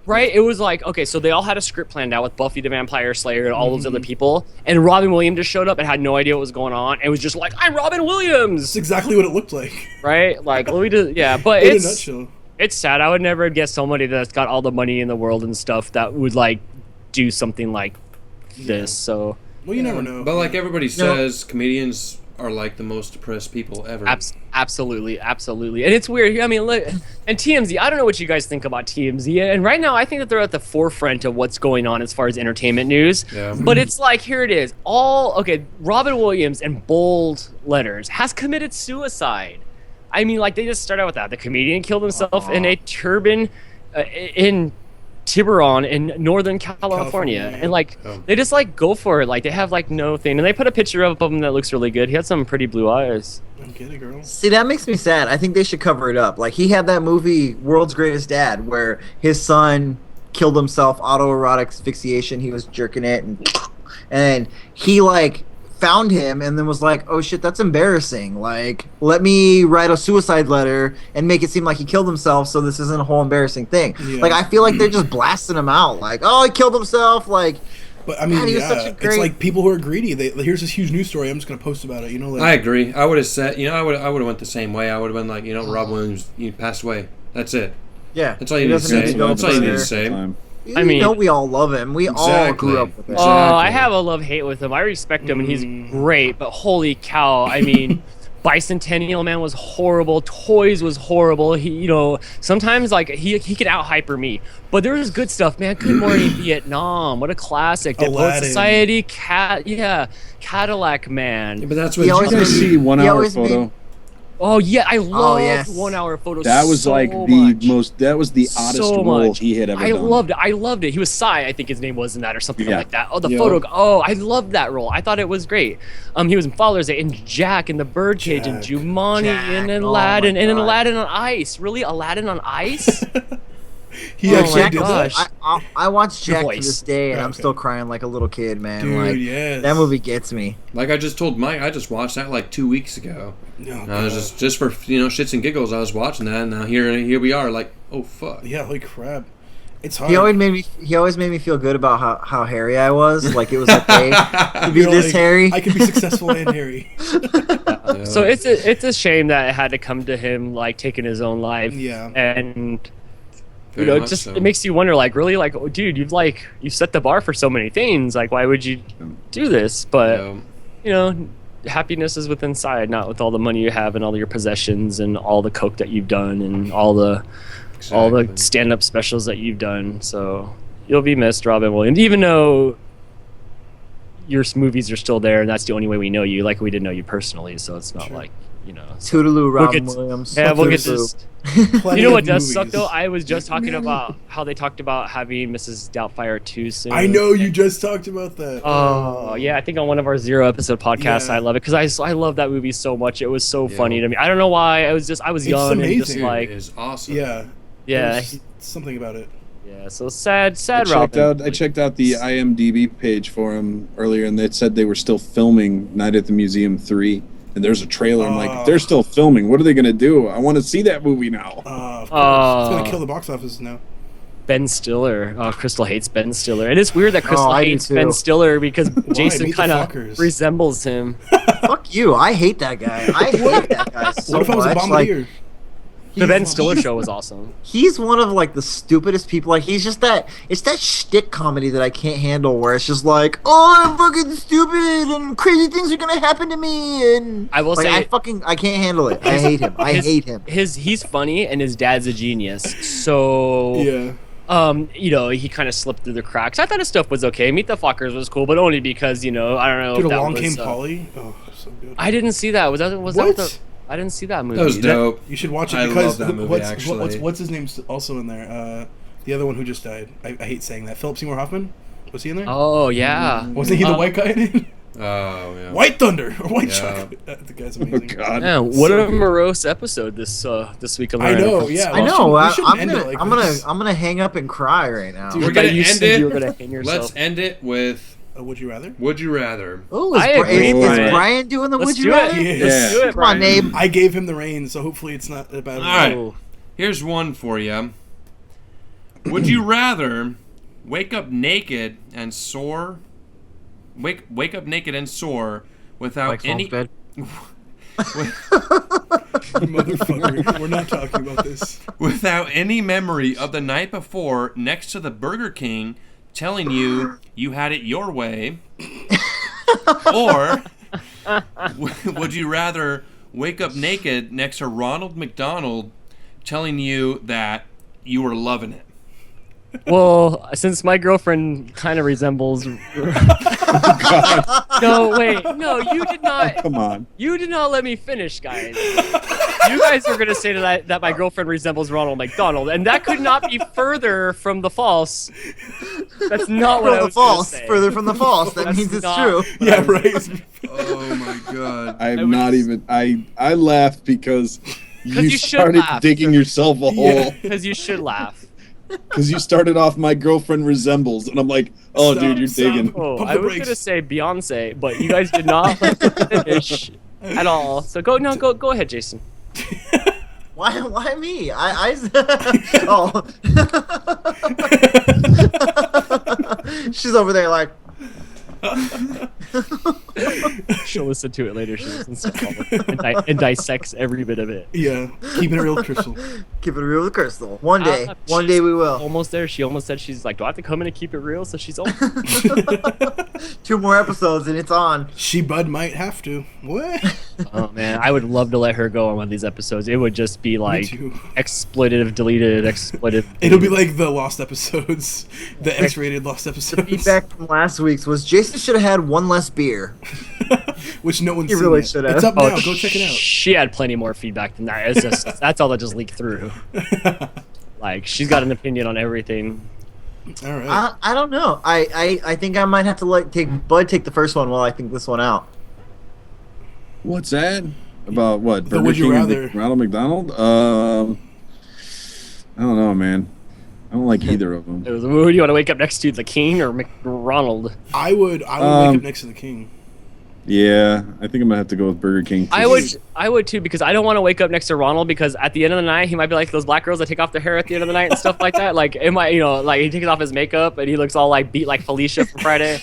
Right? It was like, okay, so they all had a script planned out with Buffy the Vampire Slayer and all those other people, and Robin Williams just showed up and had no idea what was going on. It was just like, I'm Robin Williams. That's exactly what it looked like. Right? Like, let me do, yeah, but In a nutshell. it's sad. I would never guess somebody that's got all the money in the world and stuff that would like do something like this. So, Well, you never know. But like everybody says, comedians are like the most depressed people ever. absolutely, and it's weird. I mean, look, and TMZ. I don't know what you guys think about TMZ, and right now I think that they're at the forefront of what's going on as far as entertainment news. Yeah. But it's like, here it is. Robin Williams in bold letters has committed suicide. I mean, like, they just start out with that. The comedian killed himself in a turban in Tiburon in Northern California. And like they just like go for it. Like they have like no thing, and they put a picture of him that looks really good. He had some pretty blue eyes. I'm kidding, girl. See, that makes me sad. I think they should cover it up. Like, he had that movie World's Greatest Dad where his son killed himself, autoerotic asphyxiation. He was jerking it, and he like found him and then was like, oh shit, that's embarrassing. Like, let me write a suicide letter and make it seem like he killed himself, so this isn't a whole embarrassing thing. Yeah. Like, I feel like they're just blasting him out. Like, oh, he killed himself. Like, but I mean, God, it's like people who are greedy. Here's this huge news story. I'm just gonna post about it. You know, like, I agree. I would have said, I would have went the same way. I would have been like, Rob Williams, you passed away. That's it. Yeah, that's all you need to say. That's all you need to say. I mean, we all love him. We all grew up with him. Oh, I have a love-hate with him. I respect him, and he's great, but holy cow, I mean, Bicentennial Man was horrible. Toys was horrible. He, sometimes, like, he could out-hyper me. But there was good stuff, man. Good Morning Vietnam. What a classic. Dead Poet Society. Cadillac Man. Yeah, but that's what did you guys see 1 Hour Photo? Oh yeah, I love 1 Hour Photo. That was so like much. that was the oddest role he had ever done. I loved it. He was Psy, I think his name was in that or something like that. Oh, the photo. Oh, I loved that role. I thought it was great. He was in Father's Day and Jack in the Birdcage and Jumanji and Aladdin and Aladdin on Ice. Really, Aladdin on Ice? He actually did that. I watched Jack to this day, and I'm still crying like a little kid, man. Dude, that movie gets me. Like I just told Mike, I just watched that like 2 weeks ago. I was just for shits and giggles. I was watching that, and now here we are. Like, oh fuck. Yeah, holy crap. It's hard. He always made me feel good about how hairy I was. Like, it was okay to be this hairy. I could be successful and hairy. So it's a shame that it had to come to him like taking his own life. Yeah. And it makes you wonder, like, really, like, oh, dude, you set the bar for so many things. Like, why would you do this? But happiness is within inside, not with all the money you have and all your possessions and all the coke that you've done and all the stand-up specials that you've done. So you'll be missed, Robin Williams, even though your movies are still there, and that's the only way we know you. Like, we didn't know you personally, so it's not like. Toodaloo, Robin Williams. Yeah, we'll get this. You know what does suck though? I was just talking about how they talked about having Mrs. Doubtfire 2 soon. I know you just talked about that. Oh yeah, I think on one of our 0 episode podcasts. I love it because I love that movie so much. It was so funny to me. I don't know why. I was young and just like. It is awesome. Yeah. There's something about it. Yeah, so sad Robin. I checked out the IMDb page for him earlier, and they said they were still filming Night at the Museum 3. And there's a trailer. I'm like, if they're still filming, what are they going to do? I want to see that movie now. Of course. It's going to kill the box office now. Ben Stiller. Oh, Crystal hates Ben Stiller. And it's weird that Crystal hates Ben Stiller because Jason kind of resembles him. Fuck you. I hate that guy. I hate that guy so much. What if I was a bombardier? The Ben Stiller show was awesome. He's one of like the stupidest people. Like, he's just it's that shtick comedy that I can't handle, where it's just like, oh, I'm fucking stupid and crazy things are gonna happen to me, and I will say I can't handle it. I hate him. I hate him. He's funny, and his dad's a genius. So he kind of slipped through the cracks. I thought his stuff was okay. Meet the Fockers was cool, but only because I don't know. Dude, Along Came Polly. Oh, so good. I didn't see that. Was that I didn't see that movie. That was dope. You should watch it I because love that movie, actually. what's his name's also in there? The other one who just died. I hate saying that. Philip Seymour Hoffman? Was he in there? Oh yeah. Wasn't he the white guy in it? Oh yeah. White Thunder or White Chocolate. The guy's amazing. Oh God. Yeah, what a morose episode this week of I know. Yeah. I know. I'm gonna hang up and cry right now. Dude, we're gonna end it. You were gonna hang yourself. Let's end it with. Would you rather? Would you rather? Oh, is Brian doing the Would You Rather? Let's do it, Come on, Abe. I gave him the reins, so hopefully it's not about. All right. Here's one for you. Would you rather wake up naked and sore? Wake up naked and sore without Like any. bed. Motherfucker, we're not talking about this. Without any memory of the night before next to the Burger King telling you you had it your way, or would you rather wake up naked next to Ronald McDonald telling you that you were loving it? Well, since my girlfriend kind of resembles. No, wait, no, you did not. Come on. You did not let me finish, guys. You guys were gonna say that my girlfriend resembles Ronald McDonald, and that could not be further from the false. That's not what I was gonna say. Further from the false. That That's means it's not true. what Yeah, right. Oh my god. I'm not even. I laughed because you you should started laugh. digging yourself a hole. Because you should laugh. Because you started off my girlfriend resembles, and I'm like, oh, Stop, dude, you're stop. digging. Oh, Pump I the was brakes. gonna say Beyonce, but you guys did not let me finish at all. So go ahead, Jason. Why me? Oh. She's over there like, She'll listen to it later. She listens to all of it and dissects every bit of it. Yeah, keeping it real, Crystal. keep it real with Crystal. One day we will. Almost there. She almost said she's like, do I have to come in and keep it real? So she's almost. 2 more episodes and it's on. She Bud might have to. What? Oh man, I would love to let her go on one of these episodes. It would just be like too. expletive deleted, expletive. It'll be like the lost episodes, the X-rated lost episodes, Feedback from last week's was Jason should have had one less beer. which no one's He seen really yet. should have. It's up Oh, now. Go check it out. She had plenty more feedback than that. It's just that's all that just leaked through. Like she's got an opinion on everything. All right. I don't know. I think I might have to take Bud take the first one while I think this one out. What's that? About what? The Burger would you King and rather. Ronald McDonald? I don't know, man. I don't like either of them. It was, who do you want to wake up next to, the King or McRonald? I would wake up next to the King. Yeah, I think I'm gonna have to go with Burger King. I would too, because I don't want to wake up next to Ronald, because at the end of the night he might be like those black girls that take off their hair at the end of the night and stuff like that. Like it might, like he takes off his makeup and he looks all like beat like Felicia from Friday.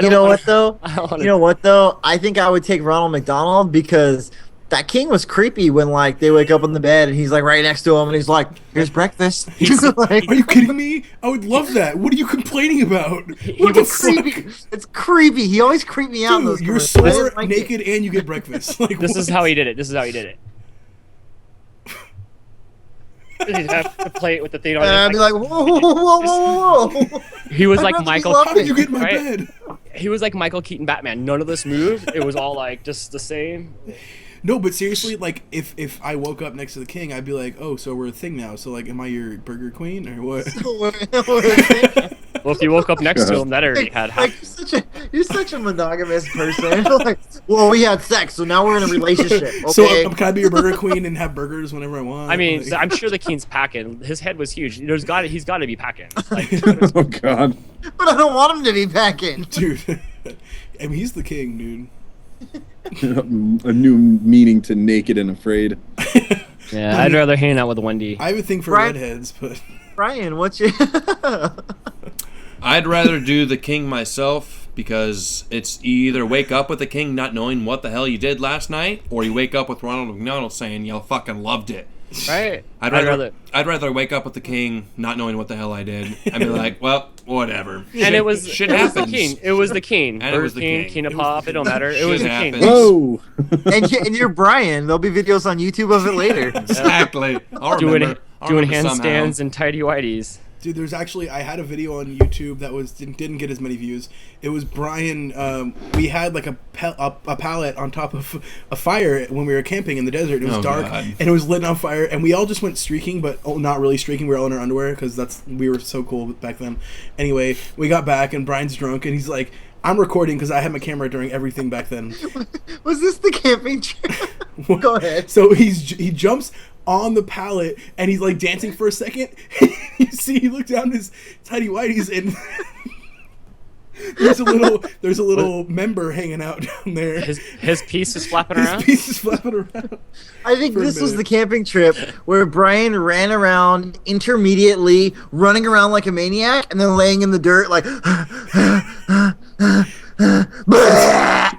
You know what though? I I think I would take Ronald McDonald because that King was creepy when like they wake up in the bed and he's like right next to him and he's like, "Here's breakfast." Like, Are you kidding me? I would love that. What are you complaining about? What the it's creepy. It's creepy. He always creeped me out in those Dude, you're commercials. I sore, didn't like it. naked, and you get breakfast. Like This what? is how he did it. He'd have the plate with the thing on And I'd it. be like, whoa, whoa, whoa, whoa, whoa. He was I'd like rather be Michael. loved How did you get in my right? bed? He was like Michael Keaton Batman. None of this moved. It was all like just the same. No, but seriously, like if I woke up next to the King, I'd be like, oh, so we're a thing now. So like, am I your Burger Queen or what? Well, if you woke up next to him, that already had Like, happened. you're such a monogamous person. Like, well, we had sex, so now we're in a relationship. Okay. So can I be your Burger Queen and have burgers whenever I want? I mean, Like- I'm sure the King's packing. His head was huge. He's got to be packing. Like, Oh God. But I don't want him to be packing. dude. I mean, he's the King, dude. A new meaning to naked and afraid. yeah, I'd rather hang out with Wendy. I would think for Right. redheads, but Brian, what's your... I'd rather do the King myself because it's you either wake up with the King not knowing what the hell you did last night, or you wake up with Ronald McDonald saying you fucking loved it. Right? I'd rather wake up with the King not knowing what the hell I did. I'd be like, well, whatever. And it was Shit it was the happens. King. It was the King. And it was Burger the King, King. King of It was Pop. the It don't King. matter. It Shit was the happens. King. Whoa. and you're Brian. There'll be videos on YouTube of it later. Exactly. I'll Doing remember. I'll remember handstands and tidy whities. dude, there's actually I had a video on YouTube that didn't get as many views. It was Brian. We had like a pallet on top of a fire when we were camping in the desert. It was Oh, dark God. and it was lit on fire, and we all just went streaking, but not really streaking. We were all in our underwear because we were so cool back then. Anyway, we got back and Brian's drunk and he's like, "I'm recording because I had my camera during everything back then." Was this the camping trip? Go ahead. So he jumps on the pallet and he's like dancing for a second. You see, he looked down his tidy whities and There's a little member hanging out down there. His piece is flapping around. His piece is flapping around. I think For a this was minute. the camping trip where Brian ran around intermediately, running around like a maniac, and then laying in the dirt like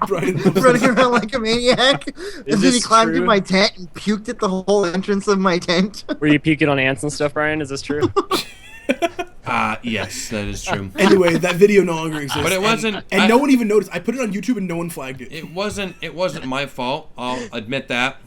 Brian, running around like a maniac. And then he this climbed true? in my tent and puked at the whole entrance of my tent. Were you puking on ants and stuff, Brian? Is this true? Yes, that is true. Anyway, that video no longer exists. But it wasn't- and I- no one even noticed. I put it on YouTube and no one flagged it. It wasn't my fault. I'll admit that.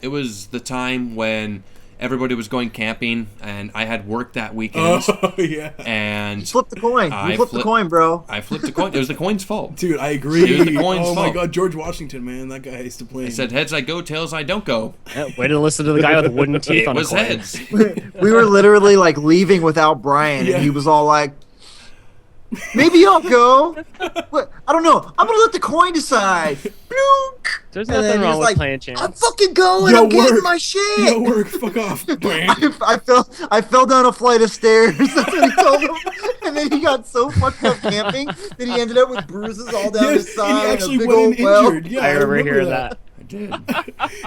It was the time when everybody was going camping, and I had work that weekend. Oh yeah, And Flip the coin. I You flipped the flip- coin, bro. I flipped the coin. It was the coin's fault. dude, I agree. It was the coin's oh my fault. god, George Washington, man, that guy used to play. I said heads I go, tails I don't go. Yeah, way to listen to the guy with the wooden teeth It on the was coin. heads. We were literally like leaving without Brian, Yeah. and he was all like, "Maybe I'll go. What? I don't know. I'm gonna let the coin decide." Bloonk. There's And then nothing he wrong was with like, playing "I'm chance. fucking going. Yo, I'm getting work. my shit." Yo, work, fuck off. I fell down a flight of stairs. That's what he told him. And then he got so fucked up camping that he ended up with bruises all down his Yes, side. and he and actually a big went old in well. injured. Yeah, I remember remember hearing that. I did.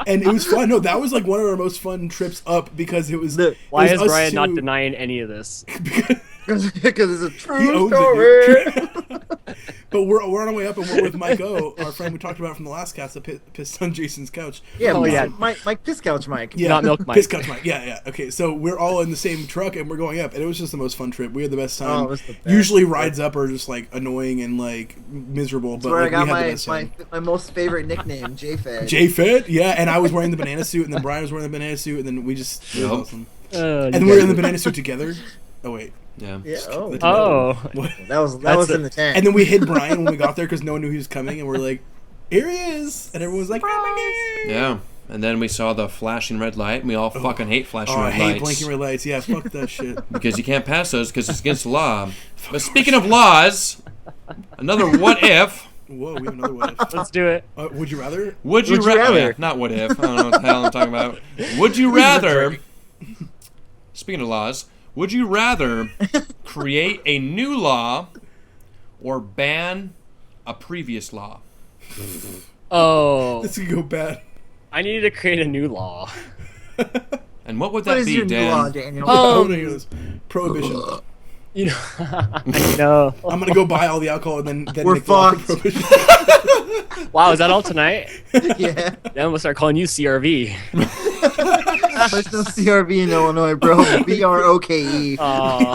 And it was fun. No, that was like one of our most fun trips up because it was. it Why was is us Brian not two- denying any of this? Because it's a He true owns story. it. But we're on our way up, and we're with Mike O, our friend we talked about from the last cast that pissed on Jason's couch. Yeah, Oh, yeah. Mike Piss Couch Mike. Yeah, Not Milk Mike. Piss couch Mike. Yeah. Okay, so we're all in the same truck, and we're going up, and it was just the most fun trip. We had the best time. Oh, it was the best. Usually rides up are just like annoying and like miserable, but That's where like, I got we had the best time. my most favorite nickname, J-Fed. J-Fed, yeah, and I was wearing the banana suit, and then Brian was wearing the banana suit, and then we just it was Yep. awesome. You And then we were guys- in the banana suit together. Oh wait, Yeah. Yeah. Oh, Oh, what? that was That's in the tent. And then we hid Brian when we got there because no one knew he was coming, and we're like, "Here he is!" And everyone was like, Yeah. And then we saw the flashing red light, and we all fucking hate flashing "Oh, I red hate lights. blinking red lights." Yeah, fuck that shit. Because you can't pass those because it's against the law. But speaking of laws, another what if. Whoa, we have another what if. let's do it. Would you rather? Would you Would you rather? rather? Not what if. I don't know what the hell I'm talking about. Would you rather? Speaking of laws, would you rather create a new law or ban a previous law? Oh, This could go bad. I need to create a new law. And what would what that is be, your new law, Dan? Daniel? I Um, want to hear this. Prohibition. You know, I know. I'm gonna go buy all the alcohol and then We're make the law for fucked. prohibition. Wow, is that all tonight? Yeah. Then I'm gonna start calling you CRV. There's no CRV in Illinois, bro. BROKE. Aw.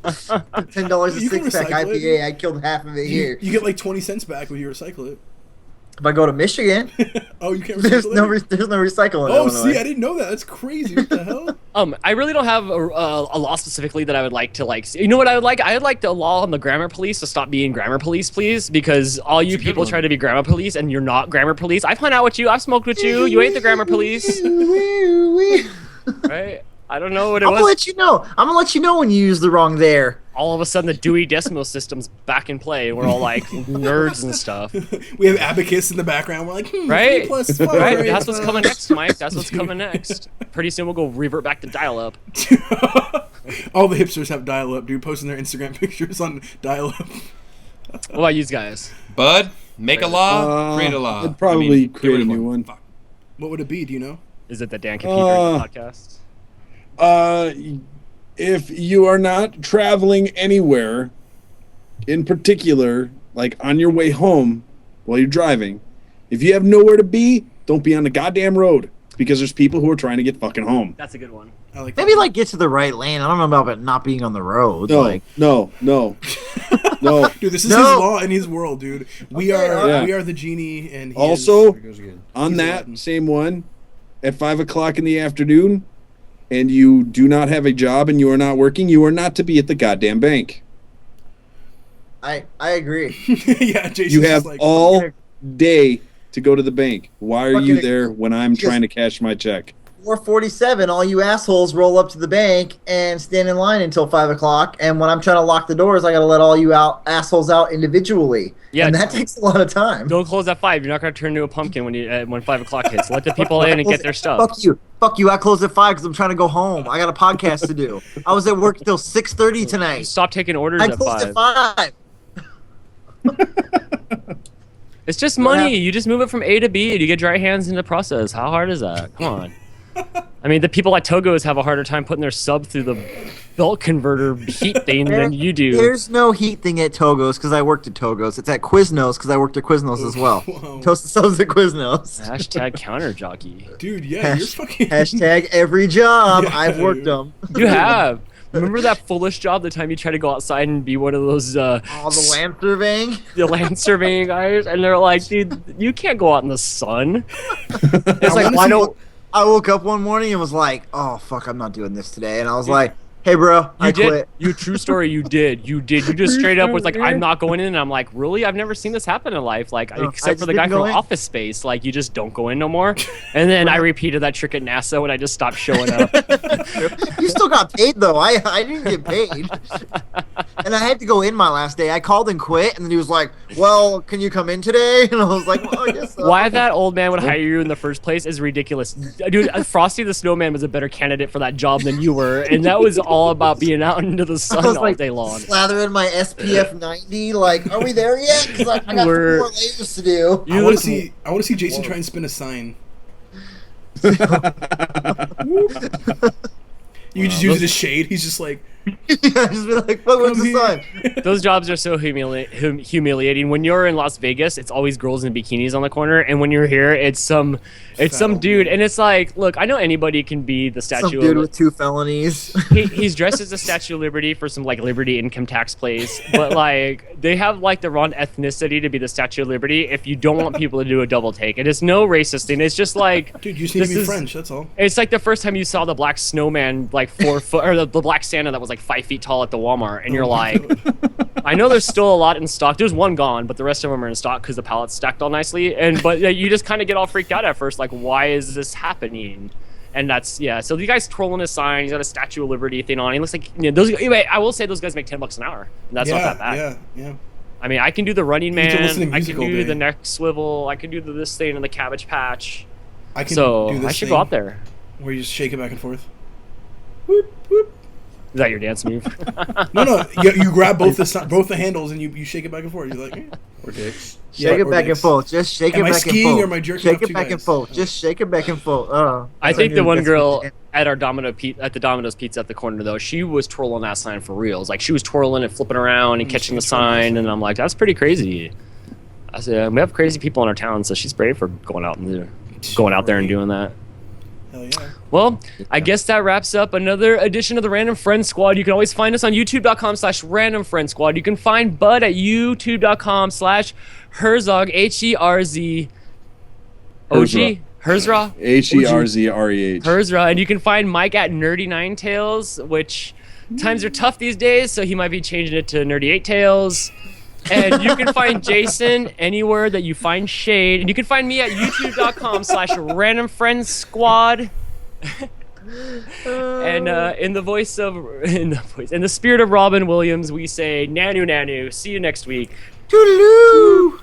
$10 a You can six pack recycle it. IPA. I killed half of it here. You get like 20 cents back when you recycle it. If I go to Michigan, Oh, you can't there's recycle no it? there's no recycle in Oh, Illinois. see, I didn't know that. That's crazy. What the hell? I really don't have a law specifically that I would like to like. See. You know what I would like? I would like the law on the grammar police to stop being grammar police, please, because all you That's a good people one. try to be grammar police and you're not grammar police. I've hung out with you. I've smoked with you. You ain't the grammar police, right? I don't know what it I'm gonna was. let you know. I'm gonna let you know when you use the wrong there. All of a sudden, the Dewey Decimal System's back in play. We're all like nerds and stuff, We have abacus in the background. We're like, right? 3 plus 5, Right? right? That's what's coming next, Mike. That's what's coming next. Pretty soon we'll go revert back to dial-up. All the hipsters have dial-up, dude, posting their Instagram pictures on dial-up. What about you guys? Bud, make a law, create a law. I'd probably get create rid a of new one. Fuck. What would it be? Do you know? Is it the Dan Computer podcast? If you are not traveling anywhere, in particular, like on your way home while you're driving, if you have nowhere to be, don't be on the goddamn road because there's people who are trying to get fucking home. That's a good one. I like Maybe that. like get to the right lane. I don't know about it not being on the road. No, Like no, no. Dude, this is No. his law in his world, dude. We yeah. are the genie, and he Also, There goes again. on He's that Latin. same one, at 5 o'clock in the afternoon, and you do not have a job and you are not working, you are not to be at the goddamn bank. I agree. yeah, Jason's You just have like, all day to go to the bank. Why are you Fucking- there when I'm just- trying to cash my check? 4:47, all you assholes roll up to the bank and stand in line until 5 o'clock. And when I'm trying to lock the doors, I got to let all you assholes out individually. Yeah, and that takes a lot of time. Don't close at 5. You're not going to turn into a pumpkin when 5 o'clock hits. Let the people in and get their stuff. Fuck you. I closed at 5 because I'm trying to go home. I got a podcast to do. I was at work till 6:30 tonight. Stop taking orders I closed at 5. It's just money. You just move it from A to B and you get dry hands in the process. How hard is that? Come on. I mean, the people at Togo's have a harder time putting their sub through the belt converter heat thing than you do. There's no heat thing at Togo's because I worked at Togo's. It's at Quiznos because I worked at Quiznos as well. Toasted subs at Quiznos. Hashtag counter jockey. Dude, yeah, you're fucking... Hashtag every job. Yeah, I've worked them. You have. Remember that foolish job the time you try to go outside and be one of those the land surveying? The land surveying guys, and they're like, dude, you can't go out in the sun. It's like, why don't... I woke up one morning and was like, oh, fuck, I'm not doing this today. And I was like, hey, bro, I quit. You true story, you did. You just straight up was like, I'm not going in. And I'm like, really? I've never seen this happen in life. Like, except for the guy from Office Space. Like, you just don't go in no more. And then I repeated that trick at NASA when I just stopped showing up. You still got paid, though. I didn't get paid. And I had to go in my last day. I called and quit. And then he was like, well, can you come in today? And I was like, well, I guess so. Why that old man would hire you in the first place is ridiculous. Dude, Frosty the Snowman was a better candidate for that job than you were. And that was all about being out into the sun all day long. Slathering my SPF 90. Like, are we there yet? Because like, I got 4 more layers to do. I want to see Jason try and spin a sign. You can just use it as shade. He's just like... just be like, fuck, what's the sign? Those jobs are so humiliating. When you're in Las Vegas, it's always girls in bikinis on the corner, and when you're here, it's some dude, and it's like, look, I know anybody can be the Statue of Liberty. Some dude with 2 felonies. He's dressed as the Statue of Liberty for some like Liberty income tax place, but like they have like the wrong ethnicity to be the Statue of Liberty. If you don't want people to do a double take, and it's no racist thing. It's just like, dude, you just need to be French. That's all. It's like the first time you saw the black snowman, like 4 foot, or the black Santa that was like 5 feet tall at the Walmart, and you're like, I know there's still a lot in stock. There's one gone, but the rest of them are in stock because the pallet's stacked all nicely. But you just kind of get all freaked out at first, like, why is this happening? And that's, yeah. So the guy's trolling his sign. He's got a Statue of Liberty thing on. He looks like, those. Anyway, I will say those guys make $10 an hour. And that's not that bad. Yeah. I mean, I can do the Running Man. I can do day. the neck swivel. I can do this thing and the Cabbage Patch. I can do this I should go out there. Where you just shake it back and forth. Whoop whoop. Is that your dance move? No. You grab both the handles and you shake it back and forth. You're like, or dicks. Shake it back and forth. Just shake it back and forth. Am I skiing or am I jerking off? Shake it back and forth. Just shake it back and forth. I think the one girl at our Domino's Pizza at the corner though, she was twirling that sign for reals. Like she was twirling and flipping around and catching the sign, and I'm like, that's pretty crazy. I said, we have crazy people in our town, so she's brave for going out there and doing that. Hell yeah. Well, I guess that wraps up another edition of the Random Friend Squad. You can always find us on youtube.com/Random Friend Squad. You can find Bud at youtube.com/Herzog, HERZ OG Herzra HERZREH Herzra, and you can find Mike at Nerdy Nine Tails, which times are tough these days, so he might be changing it to Nerdy Eight Tails. And you can find Jason anywhere that you find shade. And you can find me at youtube.com/Random Friends Squad. And in the spirit of Robin Williams, we say nanu nanu. See you next week. Toodaloo!